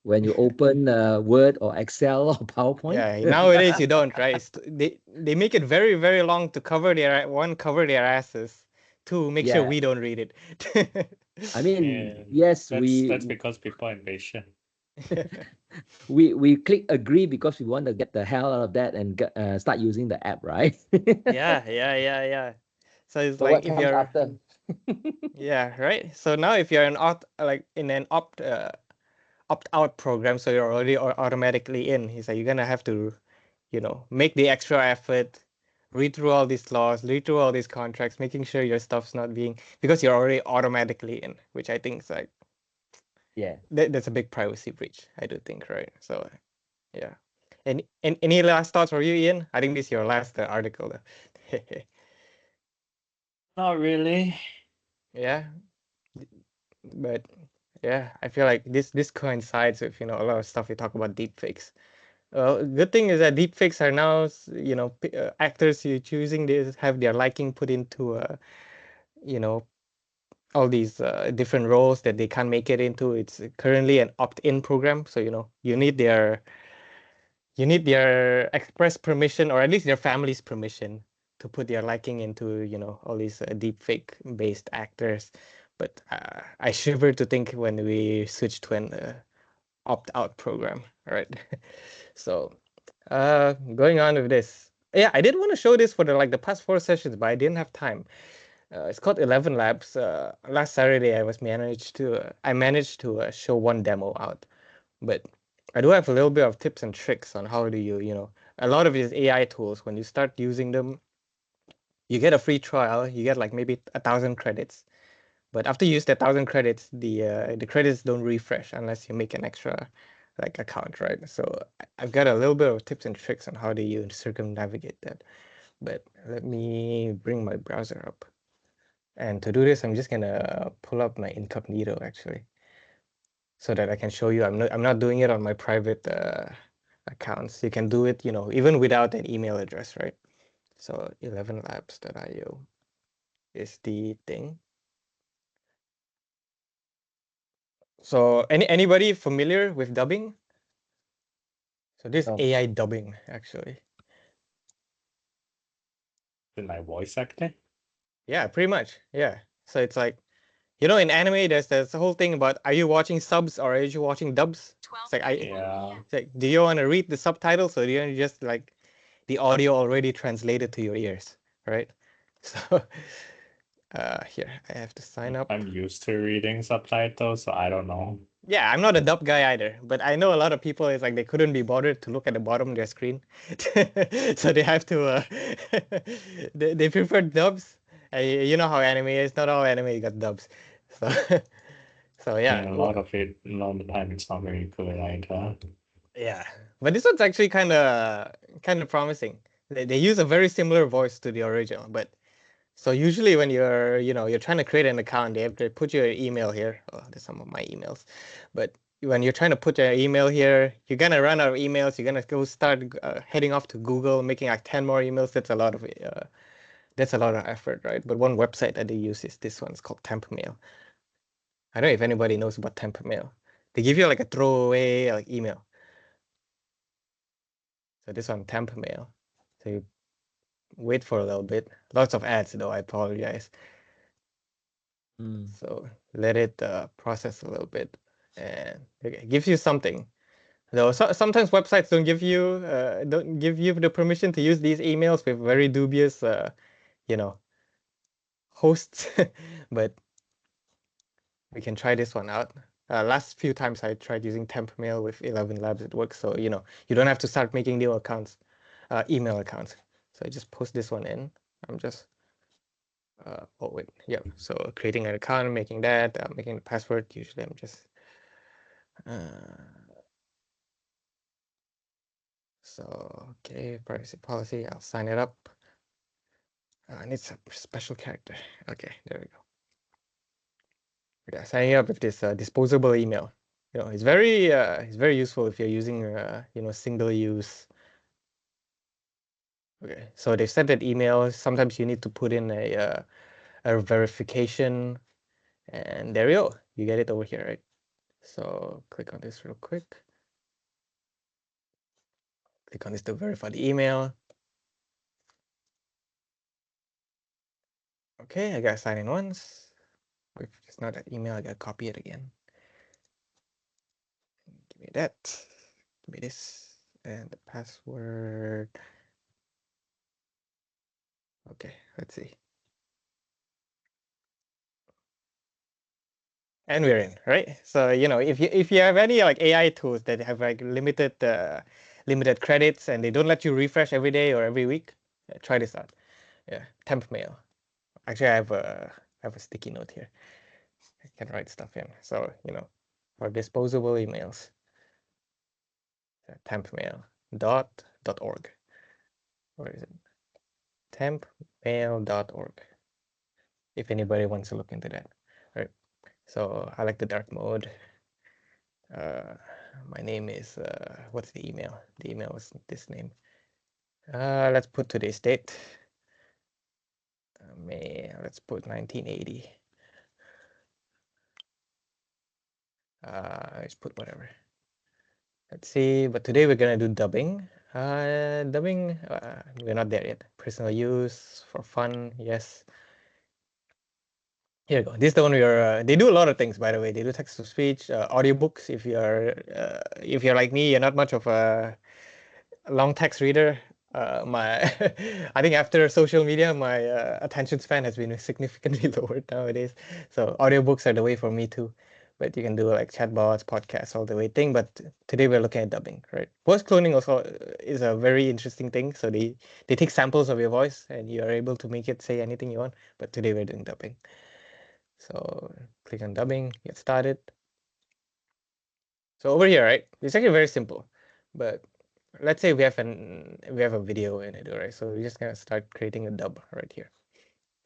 Speaker 2: when you open Word or Excel or PowerPoint.
Speaker 1: Yeah, nowadays you don't, right? They make it very, very long to cover their asses. Two, make sure
Speaker 2: Yeah.
Speaker 1: we don't read it.
Speaker 2: I mean,
Speaker 11: And
Speaker 2: yes,
Speaker 11: that's because people are impatient.
Speaker 2: we click agree because we want to get the hell out of that and start using the app, right?
Speaker 1: Yeah. So it's
Speaker 2: So
Speaker 1: like
Speaker 2: what
Speaker 1: if
Speaker 2: comes
Speaker 1: you're
Speaker 2: after?
Speaker 1: yeah, right. So now if you're in an opt-out program, so you're already automatically in. He's like, you're gonna have to, make the extra effort, read through all these laws, read through all these contracts, making sure your stuff's not being because you're already automatically in, which I think is like
Speaker 2: Yeah.
Speaker 1: that's a big privacy breach. I do think, right? So yeah. And any last thoughts for you, Ian? I think this is your last article.
Speaker 11: Not really.
Speaker 1: Yeah, but yeah, I feel like this coincides with a lot of stuff we talk about deepfakes. Well, good thing is that deepfakes are now, actors you choosing this have their liking put into, you know, all these different roles that they can't make it into. It's currently an opt-in program, so you need their express permission or at least their family's permission to put their liking into all these deepfake based actors. But I shiver to think when we switch to an opt-out program, right? So going on with this. Yeah, I did want to show this for the past 4 sessions, but I didn't have time. It's called 11 Labs. Last Saturday I managed to show one demo out, but I do have a little bit of tips and tricks on how do a lot of these AI tools, when you start using them, you get a free trial, you get like maybe 1,000 credits, But after you use the 1,000 credits, the credits don't refresh unless you make an extra like account, right? So I've got a little bit of tips and tricks on how do you circumnavigate that. But let me bring my browser up. And to do this, I'm just gonna pull up my incognito actually, so that I can show you. I'm not doing it on my private accounts. You can do it, even without an email address, right? So 11labs.io is the thing. So anybody familiar with dubbing? So this AI dubbing actually.
Speaker 11: In my voice acting?
Speaker 1: Yeah, pretty much. Yeah. So it's like, in anime, there's this whole thing about are you watching subs or are you watching dubs? It's like it's like, do you want to read the subtitles or do you just like the audio already translated to your ears, right? So here I have to sign up.
Speaker 11: I'm used to reading subtitles, so I don't know.
Speaker 1: Yeah, I'm not a dub guy either, but I know a lot of people, it's like they couldn't be bothered to look at the bottom of their screen. So they have to, they prefer dubs. You know how anime is, not all anime got dubs. So, so yeah.
Speaker 11: A lot of it, a lot of the time, it's not very good either.
Speaker 1: Yeah, but this one's actually kind of promising. They use a very similar voice to the original, but so usually when you're trying to create an account, they have to put your email here. Oh, there's some of my emails. But when you're trying to put your email here, you're gonna run out of emails. You're gonna go start heading off to Google, making like 10 more emails. That's a lot of effort, right? But one website that they use is this one. It's called TempMail. I don't know if anybody knows about TempMail. They give you like a throwaway like email. So this one, TempMail. So you wait for a little bit. Lots of ads though. I apologize. So let it process a little bit, and it gives you something. Though sometimes websites don't give you the permission to use these emails with very dubious hosts, but we can try this one out. Last few times I tried using TempMail with 11 Labs, it works. So you don't have to start making new accounts, email accounts. So I just post this one in. I'm just oh wait, yeah. So creating an account, making that, making the password. Usually I'm just so okay, privacy policy. I'll sign it up. I need some special character. Okay, there we go. Yeah, signing up with this disposable email. It's very useful if you're using single use. Okay, so they said that email. Sometimes you need to put in a verification, and there you go. You get it over here, right? So click on this real quick. Click on this to verify the email. Okay, I gotta sign in once. If it's not that email, I gotta copy it again. Give me that. Give me this. And the password. Okay, let's see. And we're in, right? So if you have any like AI tools that have like limited credits and they don't let you refresh every day or every week, try this out. Yeah, temp mail. Actually, I have a sticky note here. I can write stuff in. So for disposable emails, tempmail.org. Where is it? Tempmail.org. If anybody wants to look into that, right? So I like the dark mode. My name is what's the email? The email is this name. Let's put today's date. May. Let's put 1980. Let's put whatever. Let's see. But today we're gonna do dubbing. Dubbing. We're not there yet. Personal use for fun. Yes. Here you go. This is the one where they do a lot of things, by the way. They do text to speech, audiobooks. If you're like me, you're not much of a long text reader. I think after social media, my attention span has been significantly lowered nowadays. So audiobooks are the way for me too. But you can do like chatbots, podcasts, all the way thing. But today we're looking at dubbing, right? Voice cloning also is a very interesting thing. So they take samples of your voice and you are able to make it say anything you want. But today we're doing dubbing. So click on dubbing, get started. So over here, right? It's actually very simple, but let's say we have a video in it, right? So we're just gonna start creating a dub right here.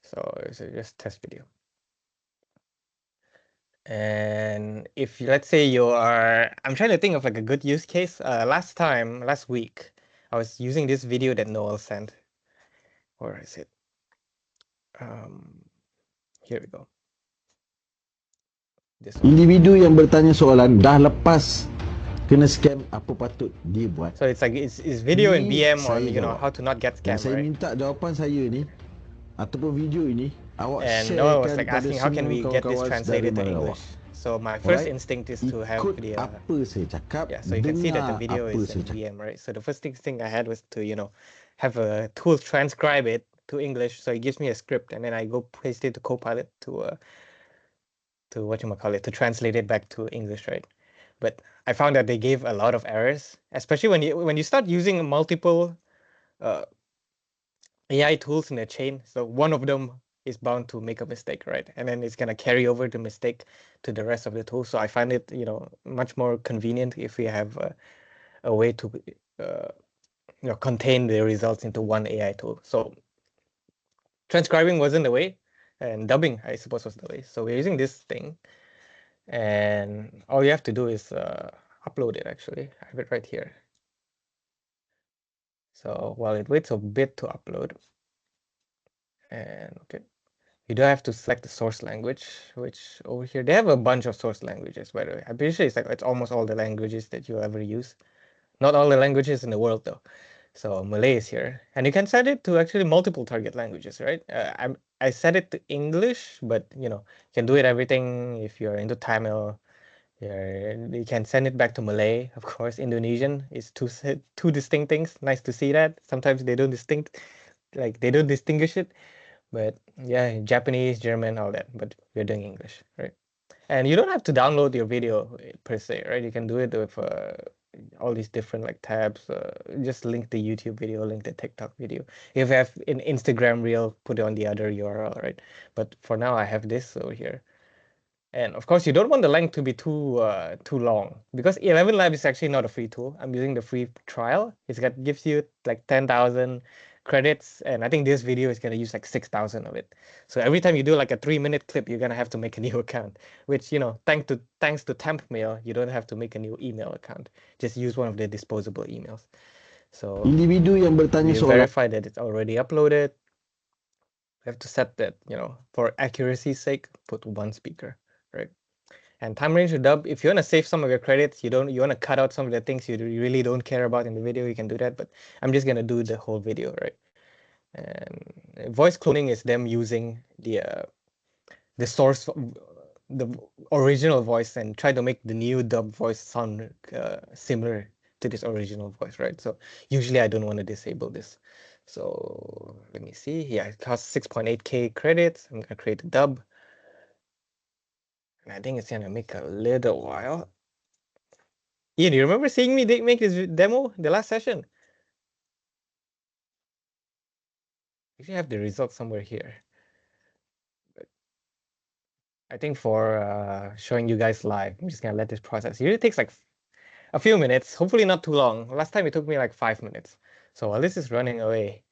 Speaker 1: So it's just test video. And if let's say I'm trying to think of like a good use case. Last week, I was using this video that Noel sent. Where is it? Here we go. This one.
Speaker 12: Individu yang bertanya soalan dah lepas kena scam, apa patut dia buat?
Speaker 1: So it's like it's video in
Speaker 12: Ni
Speaker 1: BM on
Speaker 12: saya jawab.
Speaker 1: how to not get
Speaker 12: Dan
Speaker 1: scammed,
Speaker 12: saya
Speaker 1: right?
Speaker 12: minta jawapan saya ni ataupun video ini awak
Speaker 1: And Noah was
Speaker 12: sharekan
Speaker 1: like
Speaker 12: pada
Speaker 1: asking how can
Speaker 12: semua
Speaker 1: we get this
Speaker 12: kawan-kawan
Speaker 1: translated to
Speaker 12: saudara mara
Speaker 1: English.
Speaker 12: awak.
Speaker 1: So my first
Speaker 12: Alright?
Speaker 1: instinct is to have
Speaker 12: Ikut
Speaker 1: the
Speaker 12: apa saya cakap,
Speaker 1: yeah. So you can see that the
Speaker 12: dengar
Speaker 1: video
Speaker 12: apa
Speaker 1: is
Speaker 12: saya
Speaker 1: in
Speaker 12: cakap.
Speaker 1: BM, right? So the first thing I had was to have a tool transcribe it to English. So it gives me a script, and then I go paste it to Copilot to to translate it back to English, right? But I found that they gave a lot of errors, especially when you start using multiple AI tools in a chain. So one of them is bound to make a mistake, right? And then it's gonna carry over the mistake to the rest of the tools. So I find it, much more convenient if we have a way to contain the results into one AI tool. So transcribing wasn't the way, and dubbing, I suppose, was the way. So we're using this thing, and all you have to do is upload it. Actually, I have it right here. So while it waits a bit to upload, and okay, you don't have to select the source language, which over here they have a bunch of source languages. By the way, I'm pretty sure it's almost all the languages that you ever use. Not all the languages in the world though. So Malay is here, and you can set it to actually multiple target languages, right? I set it to English, but you can do it everything if you're into Tamil. You can send it back to Malay, of course. Indonesian is two distinct things. Nice to see that. Sometimes they don't distinguish it. But yeah, Japanese, German, all that. But we're doing English, right? And you don't have to download your video per se, right? You can do it with all these different tabs. Just link the YouTube video, link the TikTok video. If you have an Instagram reel, put it on the other URL, right? But for now, I have this over here. And of course, you don't want the length to be too long, because 11 Lab is actually not a free tool. I'm using the free trial. Gives you like 10,000 credits, and I think this video is gonna use like 6,000 of it. So every time you do like a 3-minute clip, you're gonna have to make a new account. Which thanks to temp mail, you don't have to make a new email account. Just use one of the disposable emails. So
Speaker 12: Individu yang bertanya
Speaker 1: you
Speaker 12: soalan
Speaker 1: verify that it's already uploaded. You have to set that, for accuracy's sake, put one speaker, right? And time range to dub, if you want to save some of your credits, you want to cut out some of the things you really don't care about in the video, you can do that. But I'm just gonna do the whole video, right? And voice cloning is them using the source, the original voice, and try to make the new dub voice sound similar to this original voice, right? So usually I don't want to disable this. So let me see. Yeah, it costs 6.8K credits. I'm gonna create a dub. And I think it's gonna make a little while. Ian, you remember seeing me make this demo the last session? You should have the results somewhere here. But I think for showing you guys live, I'm just gonna let this process. It usually takes like a few minutes, hopefully not too long. Last time it took me like 5 minutes. So while this is running away,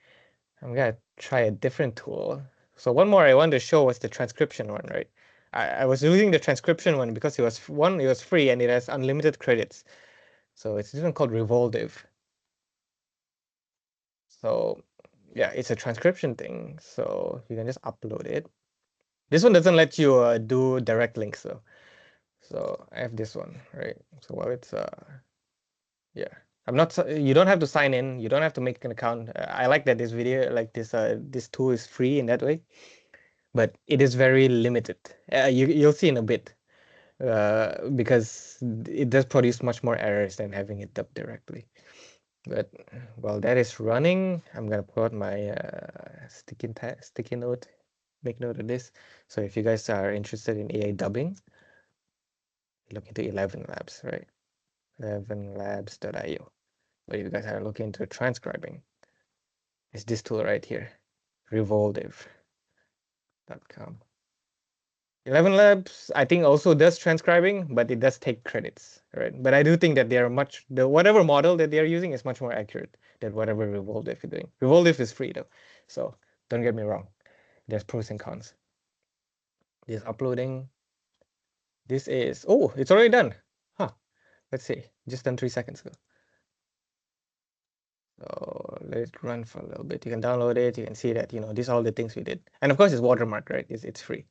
Speaker 1: I'm gonna try a different tool. So one more I wanted to show was the transcription one, right? I was using the transcription one because it was free and it has unlimited credits. So it's this one called Revoltive. So yeah, it's a transcription thing. So you can just upload it. This one doesn't let you do direct links though. So I have this one, right? So while it's yeah, you don't have to sign in. You don't have to make an account. I like that this video, like this tool is free in that way, but it is very limited. You'll see in a bit, because it does produce much more errors than having it dubbed directly. But while that is running, I'm gonna put out my sticky note. Make note of this. So if you guys are interested in AI dubbing, look into 11 Labs, right? 11labs.io. But if you guys are looking into transcribing, it's this tool right here, revoltive.com. 11 Labs, I think, also does transcribing, but it does take credits, right? But I do think that they are whatever model that they are using is much more accurate than whatever Revolve is doing. Revolve is free though, so don't get me wrong. There's pros and cons. This uploading. This is, oh, it's already done. Huh. Let's see, just done 3 seconds ago. So let it run for a little bit. You can download it. You can see that, these are all the things we did. And of course, it's watermarked, right? It's free.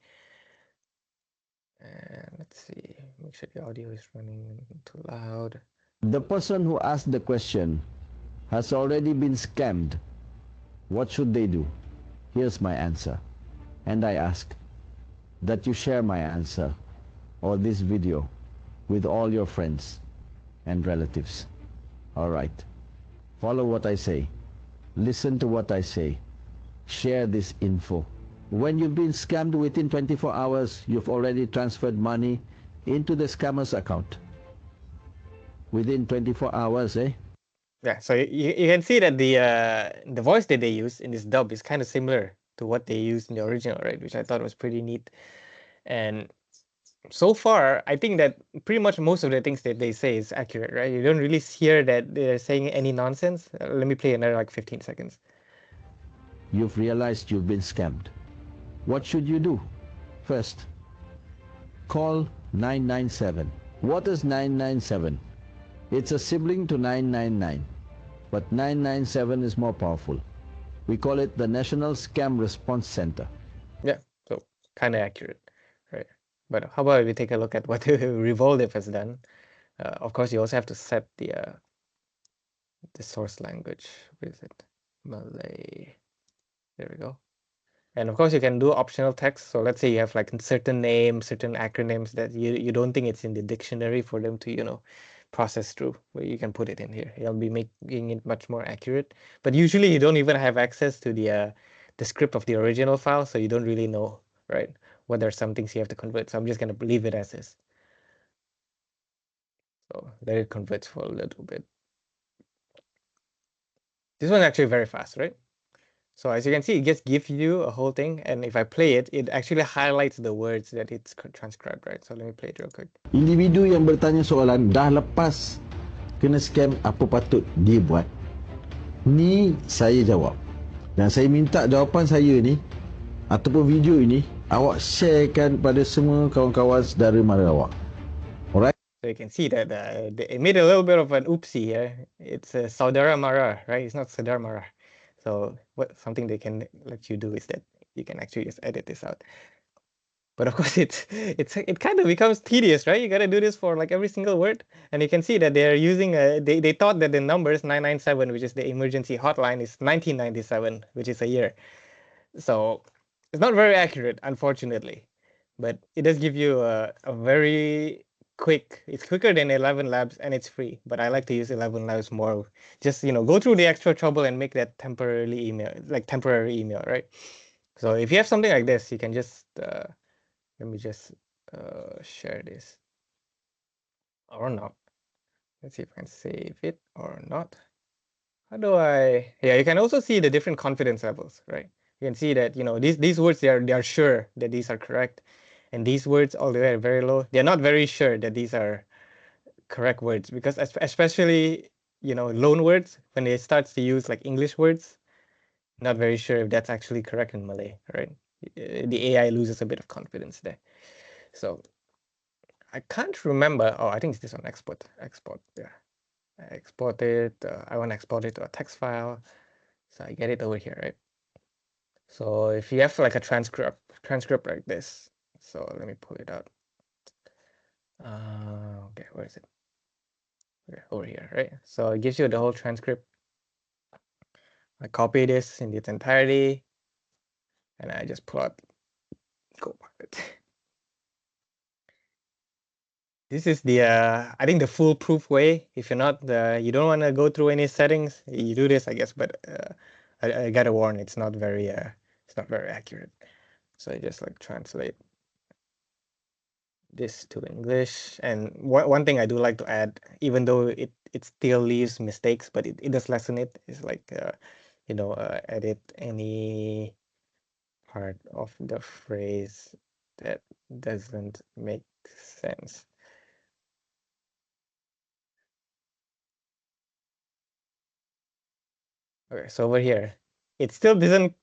Speaker 1: And let's see, make sure the audio is running too loud.
Speaker 12: The person who asked the question has already been scammed. What should they do? Here's my answer. And I ask that you share my answer or this video with all your friends and relatives. All right. Follow what I say. Listen to what I say. Share this info. When you've been scammed within 24 hours, you've already transferred money into the scammer's account. Within 24 hours, eh?
Speaker 1: Yeah, so you can see that the voice that they use in this dub is kind of similar to what they used in the original, right? Which I thought was pretty neat. And so far, I think that pretty much most of the things that they say is accurate, right? You don't really hear that they're saying any nonsense. Let me play another like 15 seconds.
Speaker 12: You've realized you've been scammed. What should you do? First, call 997. What is 997? It's a sibling to 999, but 997 is more powerful. We call it the National Scam Response Center.
Speaker 1: Yeah, so kind of accurate, right? But how about we take a look at what Revolve has done? Of course, you also have to set the source language. What is it? Malay. There we go. And of course, you can do optional text. So let's say you have like certain names, certain acronyms that you don't think it's in the dictionary for them to, process through, where you can put it in here. It'll be making it much more accurate. But usually you don't even have access to the script of the original file, so you don't really know, right, what are some things you have to convert. So I'm just going to leave it as is. So let it convert for a little bit. This one's actually very fast, right? So as you can see, it just gives you a whole thing. And if I play it, it actually highlights the words that it's transcribed, right? So let me play it real quick.
Speaker 12: Individu yang bertanya soalan dah lepas kena scam, apa patut dia buat? Ni saya jawab. Dan saya minta jawapan saya ni ataupun video ini awak sharekan pada semua kawan-kawan saudara mara awak. Alright?
Speaker 1: So you can see that it made a little bit of an oopsie here. It's Saudara Mara, right? It's not Saudara Mara. So something they can let you do is that you can actually just edit this out. But of course, it kind of becomes tedious, right? You got to do this for like every single word. And you can see that they're using, they thought that the numbers 997, which is the emergency hotline, is 1997, which is a year. So it's not very accurate, unfortunately. But it does give you a very quick, it's quicker than 11 Labs and it's free. But I like to use 11 Labs more. Just, go through the extra trouble and make that temporary email, right? So if you have something like this, you can just, let me just share this or not. Let's see if I can save it or not. How do I? Yeah, you can also see the different confidence levels, right? You can see that these words they are sure that these are correct, and these words all the way are very low. They're not very sure that these are correct words because especially loan words when they start to use like English words, not very sure if that's actually correct in Malay, right? The AI loses a bit of confidence there. So I can't remember. Oh, I think it's this one, export. Yeah. I export it. I want to export it to a text file. So I get it over here, right? So if you have like a transcript like this. So let me pull it out. Okay, where is it? Okay, over here, right? So it gives you the whole transcript. I copy this in its entirety. And I just pull out. Go back it. This is the I think the foolproof way. If you're not you don't want to go through any settings, you do this, I guess. But I gotta warn, it's not very accurate. So I just like translate this to English. And one thing I do like to add, even though it still leaves mistakes, but it does lessen it, is like edit any part of the phrase That doesn't make sense. Okay, so over here, it still didn't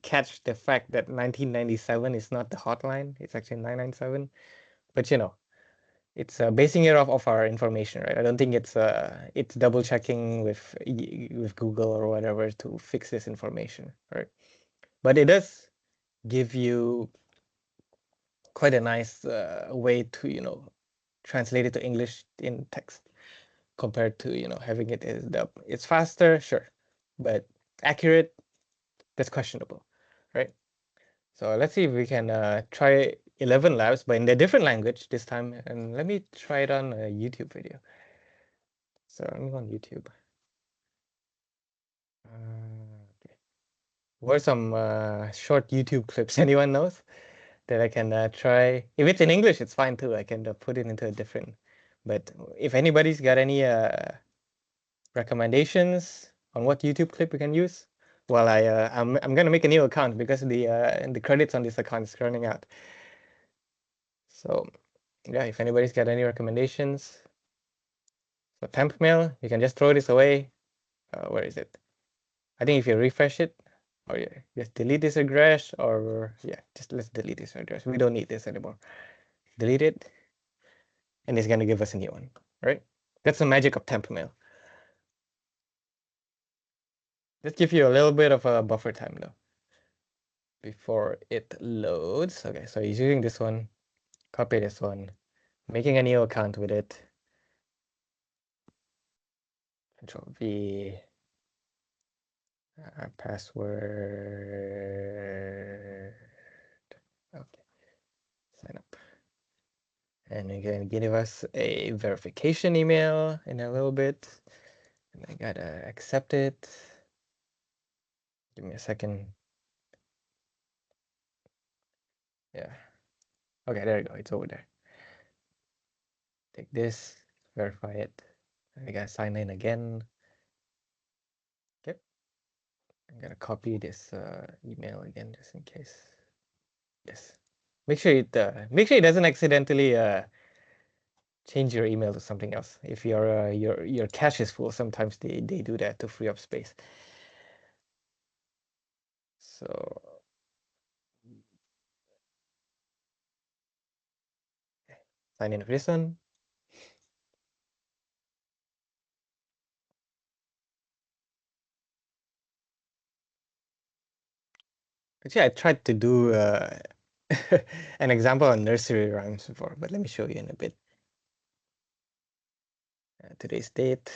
Speaker 1: catch the fact that 1997 is not the hotline. It's actually 997. But you know, it's basing it off of our information, right? I don't think it's double checking with Google or whatever to fix this information, right? But it does give you quite a nice way to translate it to English in text compared to having it as dub. It's faster, sure, but accurate, that's questionable, right? So let's see if we can try 11 labs, but in a different language this time. And let me try it on a YouTube video. So let me go on YouTube. Okay. What are some short YouTube clips anyone knows that I can try? If it's in English, it's fine too. I can put it into a different. But if anybody's got any recommendations on what YouTube clip we can use, well, I'm gonna make a new account because the credits on this account is running out. So yeah, if anybody's got any recommendations, so temp mail, you can just throw this away. Where is it? I think if you refresh it, or yeah, just delete this address, or yeah, just let's delete this address. We don't need this anymore. Delete it, and it's gonna give us a new one, right? That's the magic of temp mail. Just give you a little bit of a buffer time though before it loads. Okay, so he's using this one, copy this one, making a new account with it. Control V, password. Okay, sign up. And you're gonna give us a verification email in a little bit. And I gotta accept it. Give me a second. Yeah. Okay, there you go. It's over there. Take this, verify it. I gotta sign in again. Okay. I'm gonna copy this email again just in case. Yes. Make sure it doesn't accidentally change your email to something else. If your cache is full, sometimes they do that to free up space. So sign in with this one. Actually, I tried to do an example on nursery rhymes before, but let me show you in a bit. Today's date.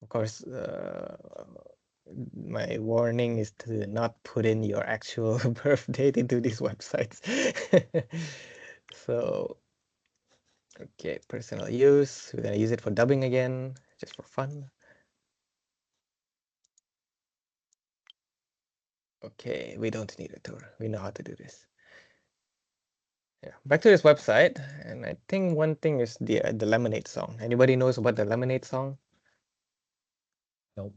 Speaker 1: Of course, my warning is to not put in your actual birth date into these websites. So, okay, personal use. We're gonna use it for dubbing again, just for fun. Okay, we don't need a tour. We know how to do this. Yeah, back to this website, and I think one thing is the Lemonade song. Anybody knows about the Lemonade song?
Speaker 2: Nope.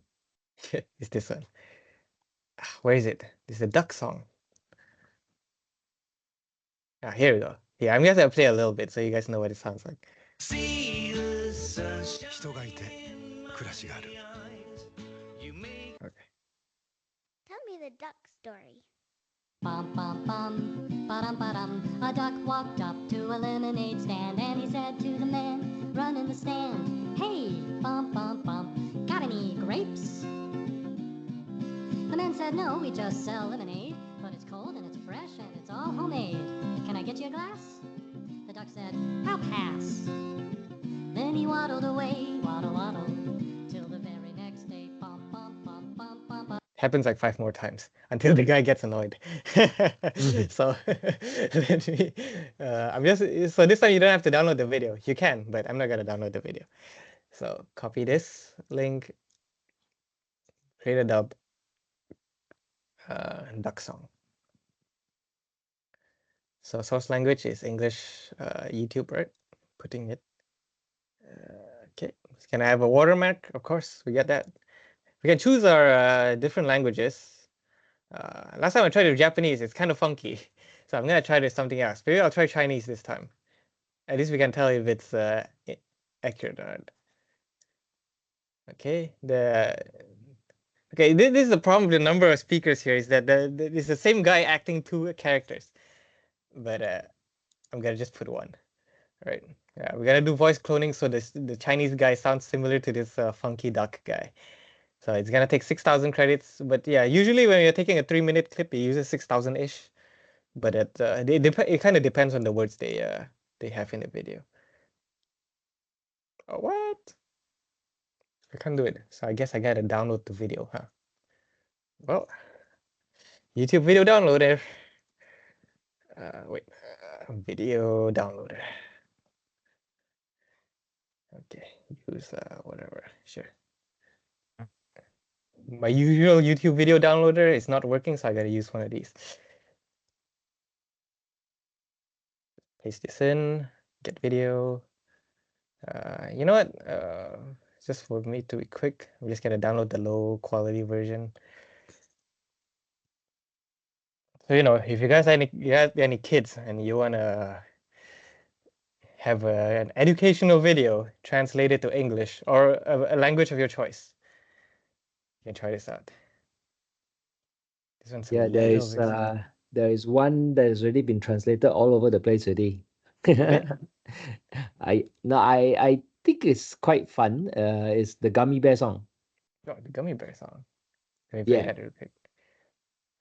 Speaker 1: It's this one. Where is it? This is the duck song. Here we go. Yeah, I'm gonna play a little bit so you guys know what it sounds like. Okay.
Speaker 13: Tell me the duck story.
Speaker 14: Bum, bum, bum, ba-dum, ba-dum. A duck walked up to a lemonade stand and he said to the man, run in the stand, hey, bum, bum, bum, got any grapes? The man said, no, we just sell lemonade, but it's cold and it's fresh and it's all homemade. Can I get you a glass? The duck said, I'll pass. Then he waddled away, waddle, waddle, till the very next day, bum, bum, bum, bum, bum, bum.
Speaker 1: Happens like 5 more times until the guy gets annoyed. So let me. So this time you don't have to download the video. You can, but I'm not gonna download the video. So copy this link, create a dub, duck song. So source language is English, YouTube, right? Putting it. Okay. Can I have a watermark? Of course, we get that. We can choose our different languages. Last time I tried it with Japanese, it's kind of funky. So I'm gonna try this something else. Maybe I'll try Chinese this time. At least we can tell if it's accurate or not. Okay, this is the problem with the number of speakers here is that it's the same guy acting two characters, but I'm gonna just put one. All right, yeah, we're gonna do voice cloning so the Chinese guy sounds similar to this funky duck guy. So it's gonna take 6,000 credits, but yeah, usually when you're taking a 3-minute clip, it uses 6,000 ish. But it kind of depends on the words they have in the video. Oh, what? I can't do it. So I guess I gotta download the video, huh? Well, YouTube video downloader. Wait, video downloader. Okay, use whatever. Sure. My usual YouTube video downloader is not working, so I gotta use one of these. Paste this in. Get video. You know what? Just for me to be quick, I'm just gonna download the low quality version. So if you guys have any kids and you wanna have an educational video translated to English or a language of your choice, you can try this out. This one's a
Speaker 2: Yeah,
Speaker 1: little bit.
Speaker 2: there is one that has already been translated all over the place already.
Speaker 1: Really?
Speaker 2: I think it's quite fun. It's the Gummy Bear song.
Speaker 1: Oh, the gummy bear song. Let me play
Speaker 2: Yeah.
Speaker 1: that real quick.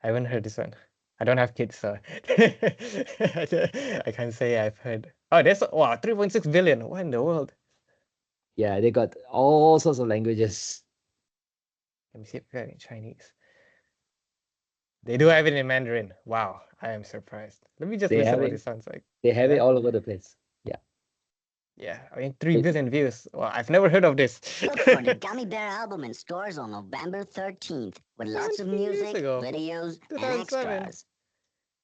Speaker 1: I haven't heard this one. I don't have kids, so I can't say I've heard. Oh, there's 3.6 billion. What in the world?
Speaker 2: Yeah, they got all sorts of languages.
Speaker 1: Let me see if we got it in Chinese. They do have it in Mandarin. Wow, I am surprised. Let me just
Speaker 2: They
Speaker 1: listen
Speaker 2: have
Speaker 1: what
Speaker 2: it.
Speaker 1: it sounds like.
Speaker 2: They have it
Speaker 1: Yeah?
Speaker 2: all over the place. Yeah.
Speaker 1: Yeah, I mean 3 billion views. Well, I've never heard of this.
Speaker 14: Look for the Gummy Bear album in stores on November 13th with lots of
Speaker 1: 17 years
Speaker 14: music,
Speaker 1: ago.
Speaker 14: videos, and
Speaker 1: 2007.
Speaker 14: extras.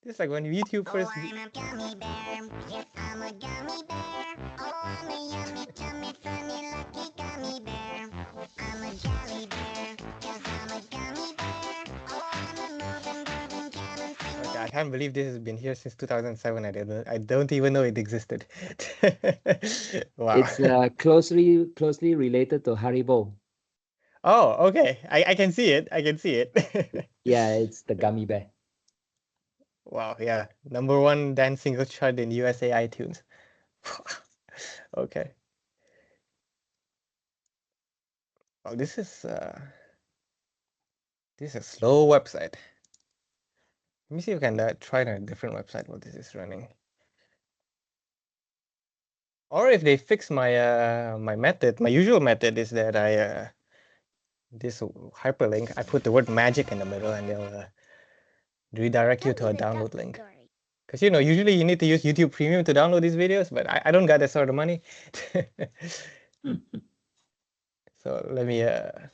Speaker 1: This is like when YouTube first.
Speaker 14: I'm a gummy bear. Yes, I'm a gummy bear. Oh, I'm a yummy, tummy, funny, lucky gummy bear. I'm a jolly bear. Yes, I'm a gummy bear. Oh, I'm a moving, grooving, jamming, singing.
Speaker 1: Okay, I can't believe this has been here since 2007. I don't even know it existed. Wow.
Speaker 2: It's closely related to Haribo.
Speaker 1: Oh, okay. I can see it. I can see it.
Speaker 2: Yeah, it's the Gummy Bear.
Speaker 1: Wow, yeah. #1 dance single chart in USA iTunes. Okay. Oh, this is a slow website. Let me see if I can try on a different website while this is running. Or if they fix my my method, my usual method is that I this hyperlink, I put the word magic in the middle and they'll redirect you to a download link. Because usually you need to use YouTube Premium to download these videos, but I don't got that sort of money. So let me I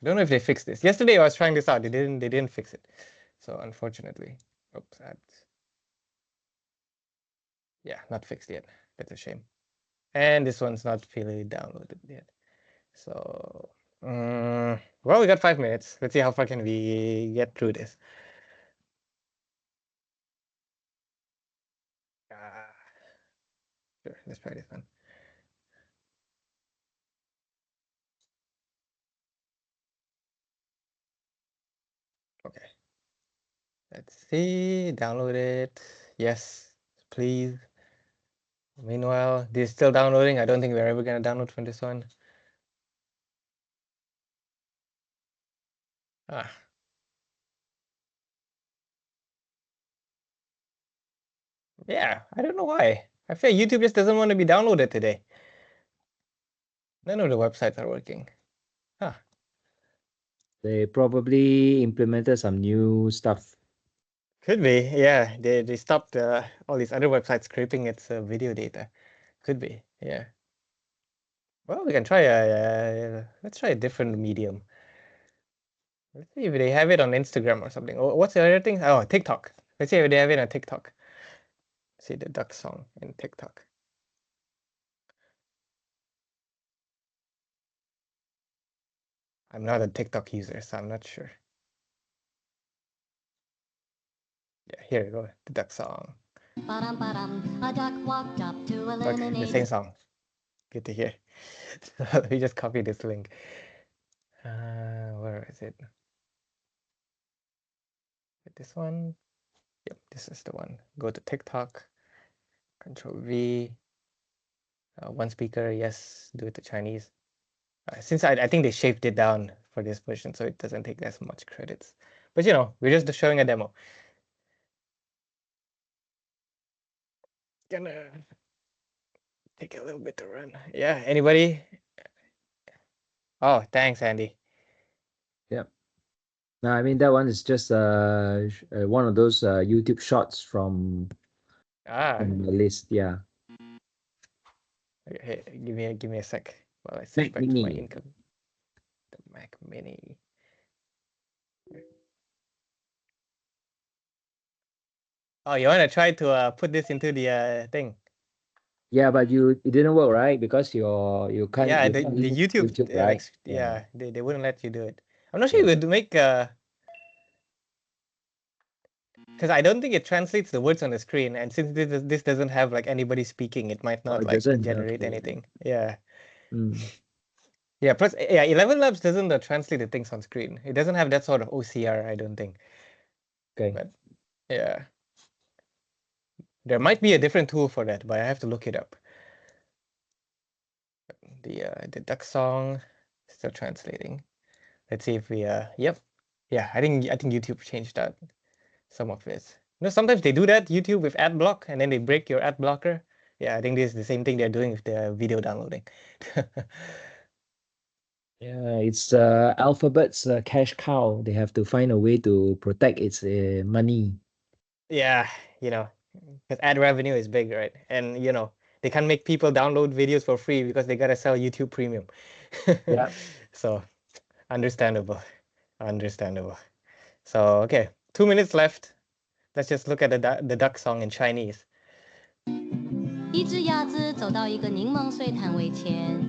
Speaker 1: don't know if they fixed this. Yesterday I was trying this out. They didn't fix it. So unfortunately. Oops, yeah, not fixed yet. That's a shame. And this one's not fully downloaded yet. So well, we got 5 minutes. Let's see how far can we get through this. Sure, let's try this one. Okay. Let's see. Download it. Yes, please. Meanwhile, this is still downloading. I don't think we're ever gonna download from this one. Ah. Yeah, I don't know why. I feel YouTube just doesn't want to be downloaded today. None of the websites are working. Huh.
Speaker 2: They probably implemented some new stuff.
Speaker 1: Could be, yeah. They stopped all these other websites scraping its video data. Could be, yeah. Well, we can try let's try a different medium. Let's see if they have it on Instagram or something. Oh, what's the other thing? Oh, TikTok. Let's see if they have it on TikTok. See the duck song in TikTok. I'm not a TikTok user, so I'm not sure. Yeah, here you go. The duck song.
Speaker 14: Ba-dum, a duck walked up to a
Speaker 1: Look, the
Speaker 14: lemonade.
Speaker 1: same song. Good to hear. Let me just copy this link. Where is it? This one. Yep, this is the one. Go to TikTok. Control V. One speaker. Yes, do it to Chinese. Since I think they shaved it down for this version, so it doesn't take as much credits. But you know, we're just showing a demo. Gonna take a little bit to run. Yeah, anybody? Oh, thanks, Andy.
Speaker 2: Yep. No, I mean that one is just one of those YouTube shots from the list. Yeah.
Speaker 1: Okay, hey, give me a sec while I switch back to my income. The Mac Mini. Oh, you want to try to put this into the thing?
Speaker 2: Yeah, but it didn't work, right? Because you can't.
Speaker 1: Yeah,
Speaker 2: You
Speaker 1: the
Speaker 2: can't use
Speaker 1: YouTube,
Speaker 2: right?
Speaker 1: yeah, they wouldn't let you do it. I'm not sure you would make because I don't think it translates the words on the screen, and since this doesn't have like anybody speaking, it might not
Speaker 2: it
Speaker 1: like
Speaker 2: doesn't?
Speaker 1: generate
Speaker 2: Okay.
Speaker 1: anything. Yeah.
Speaker 2: Mm.
Speaker 1: Yeah, plus yeah, 11 Labs doesn't translate the things on screen. It doesn't have that sort of OCR, I don't think.
Speaker 2: Okay.
Speaker 1: But yeah. There might be a different tool for that, but I have to look it up. The duck song still translating. Let's see if we yep. Yeah, I think YouTube changed that. Some of it. You know, sometimes they do that, YouTube with ad block, and then they break your ad blocker. Yeah, I think this is the same thing they're doing with the video downloading.
Speaker 2: Yeah, it's Alphabet's cash cow. They have to find a way to protect its money.
Speaker 1: Yeah, you know, because ad revenue is big, right? And you know, they can't make people download videos for free because they gotta sell YouTube Premium.
Speaker 2: Yeah.
Speaker 1: So, understandable, understandable. So okay, 2 minutes left. Let's just look at the duck song in Chinese.
Speaker 14: 一只鸭子走到一个柠檬水摊位前，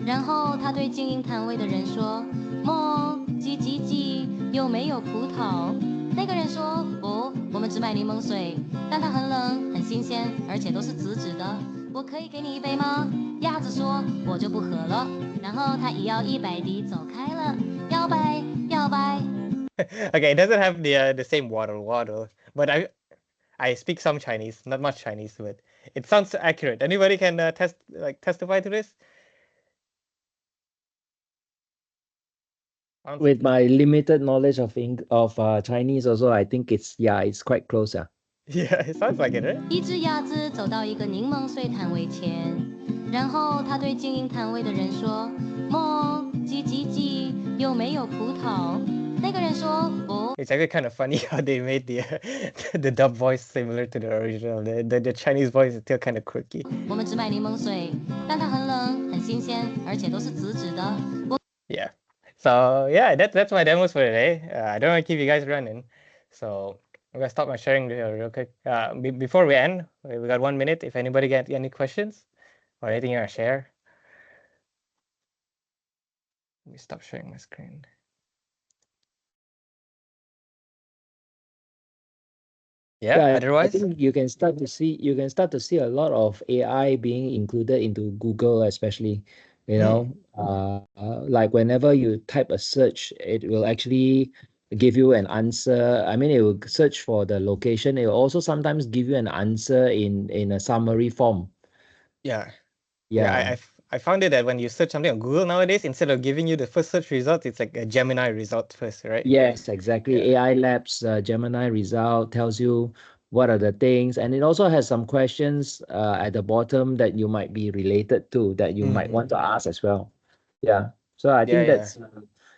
Speaker 14: 然后他对经营摊位的人说：“哞，叽叽叽，有没有葡萄？”那个人说：“不，我们只卖柠檬水，但它很冷，很新鲜，而且都是紫紫的。我可以给你一杯吗？”鸭子说：“我就不喝了。”然后他一摇一摆地走开了，摇摆摇摆。
Speaker 1: Okay, it doesn't have the same waddle waddle, but I speak some Chinese, not much Chinese, but it sounds accurate. Anybody can testify to this?
Speaker 2: With my limited knowledge of Chinese, also I think it's quite close.
Speaker 1: Yeah, it sounds like it, right?
Speaker 14: 一只鸭子走到一个柠檬水摊位前，然后他对经营摊位的人说：“哞，叽叽叽，有没有葡萄？”那个人说：“不。”
Speaker 1: It's actually kind of funny how they made the the dub voice similar to the original. The Chinese voice is still kind of quirky.
Speaker 14: 我们只卖柠檬水，但它很冷，很新鲜，而且都是紫紫的。
Speaker 1: Yeah. So yeah, that's my demos for today. I don't want to keep you guys running, so I'm gonna stop my sharing real quick. Before we end, we got 1 minute. If anybody got any questions or anything you want to share, let me stop sharing my screen. Yeah. Otherwise,
Speaker 2: I think you can start to see a lot of AI being included into Google, especially. You know, like whenever you type a search, it will actually give you an answer. I mean, it will search for the location. It will also sometimes give you an answer in a summary form.
Speaker 1: Yeah.
Speaker 2: Yeah.
Speaker 1: I found it that when you search something on Google nowadays, instead of giving you the first search result, it's like a Gemini result first, right?
Speaker 2: Yes, exactly. AI Labs Gemini result tells you what are the things, and it also has some questions at the bottom that you might be related to that you might want to ask as well. Yeah. So I think that's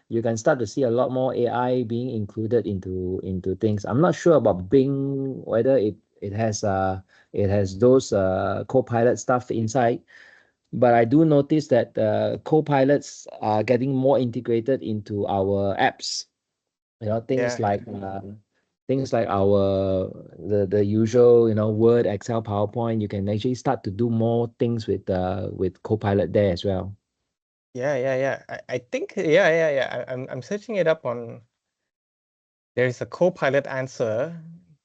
Speaker 2: you can start to see a lot more AI being included into things. I'm not sure about Bing whether it has those co-pilot stuff inside. But I do notice that co-pilots are getting more integrated into our apps. You know, things like our the usual, you know, Word, Excel, PowerPoint. You can actually start to do more things with Copilot there as well.
Speaker 1: Yeah. I think yeah. I'm searching it up on. There is a Copilot answer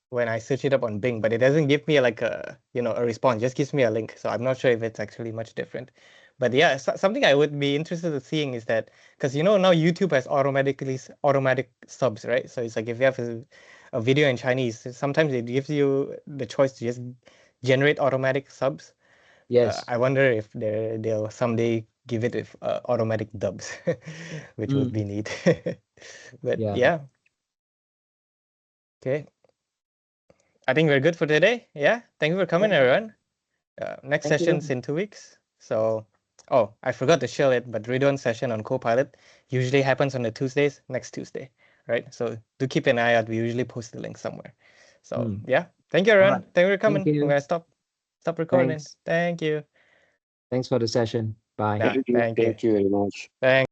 Speaker 1: when I search it up on Bing, but it doesn't give me like a a response. It just gives me a link. So I'm not sure if it's actually much different. But yeah, something I would be interested in seeing is that because now YouTube has automatic subs, right? So it's like if you have a video in Chinese, sometimes it gives you the choice to just generate automatic subs.
Speaker 2: Yes.
Speaker 1: I wonder if they'll someday give it with automatic dubs, which would be neat. But yeah. Okay. I think we're good for today. Yeah. Thank you for coming, everyone. Next
Speaker 2: Thank you.
Speaker 1: session's in 2 weeks. So, I forgot to share it, but Ridwan's session on Copilot usually happens on the Tuesdays, next Tuesday, right? So do keep an eye out. We usually post the link somewhere. So yeah. Thank you, everyone.
Speaker 2: Alright.
Speaker 1: Thank you for coming.
Speaker 2: Thank you.
Speaker 1: I'm gonna stop recording.
Speaker 2: Thanks.
Speaker 1: Thank you.
Speaker 2: Thanks for the session. Bye.
Speaker 1: Yeah, thank you.
Speaker 10: Thank you very much.
Speaker 1: Thank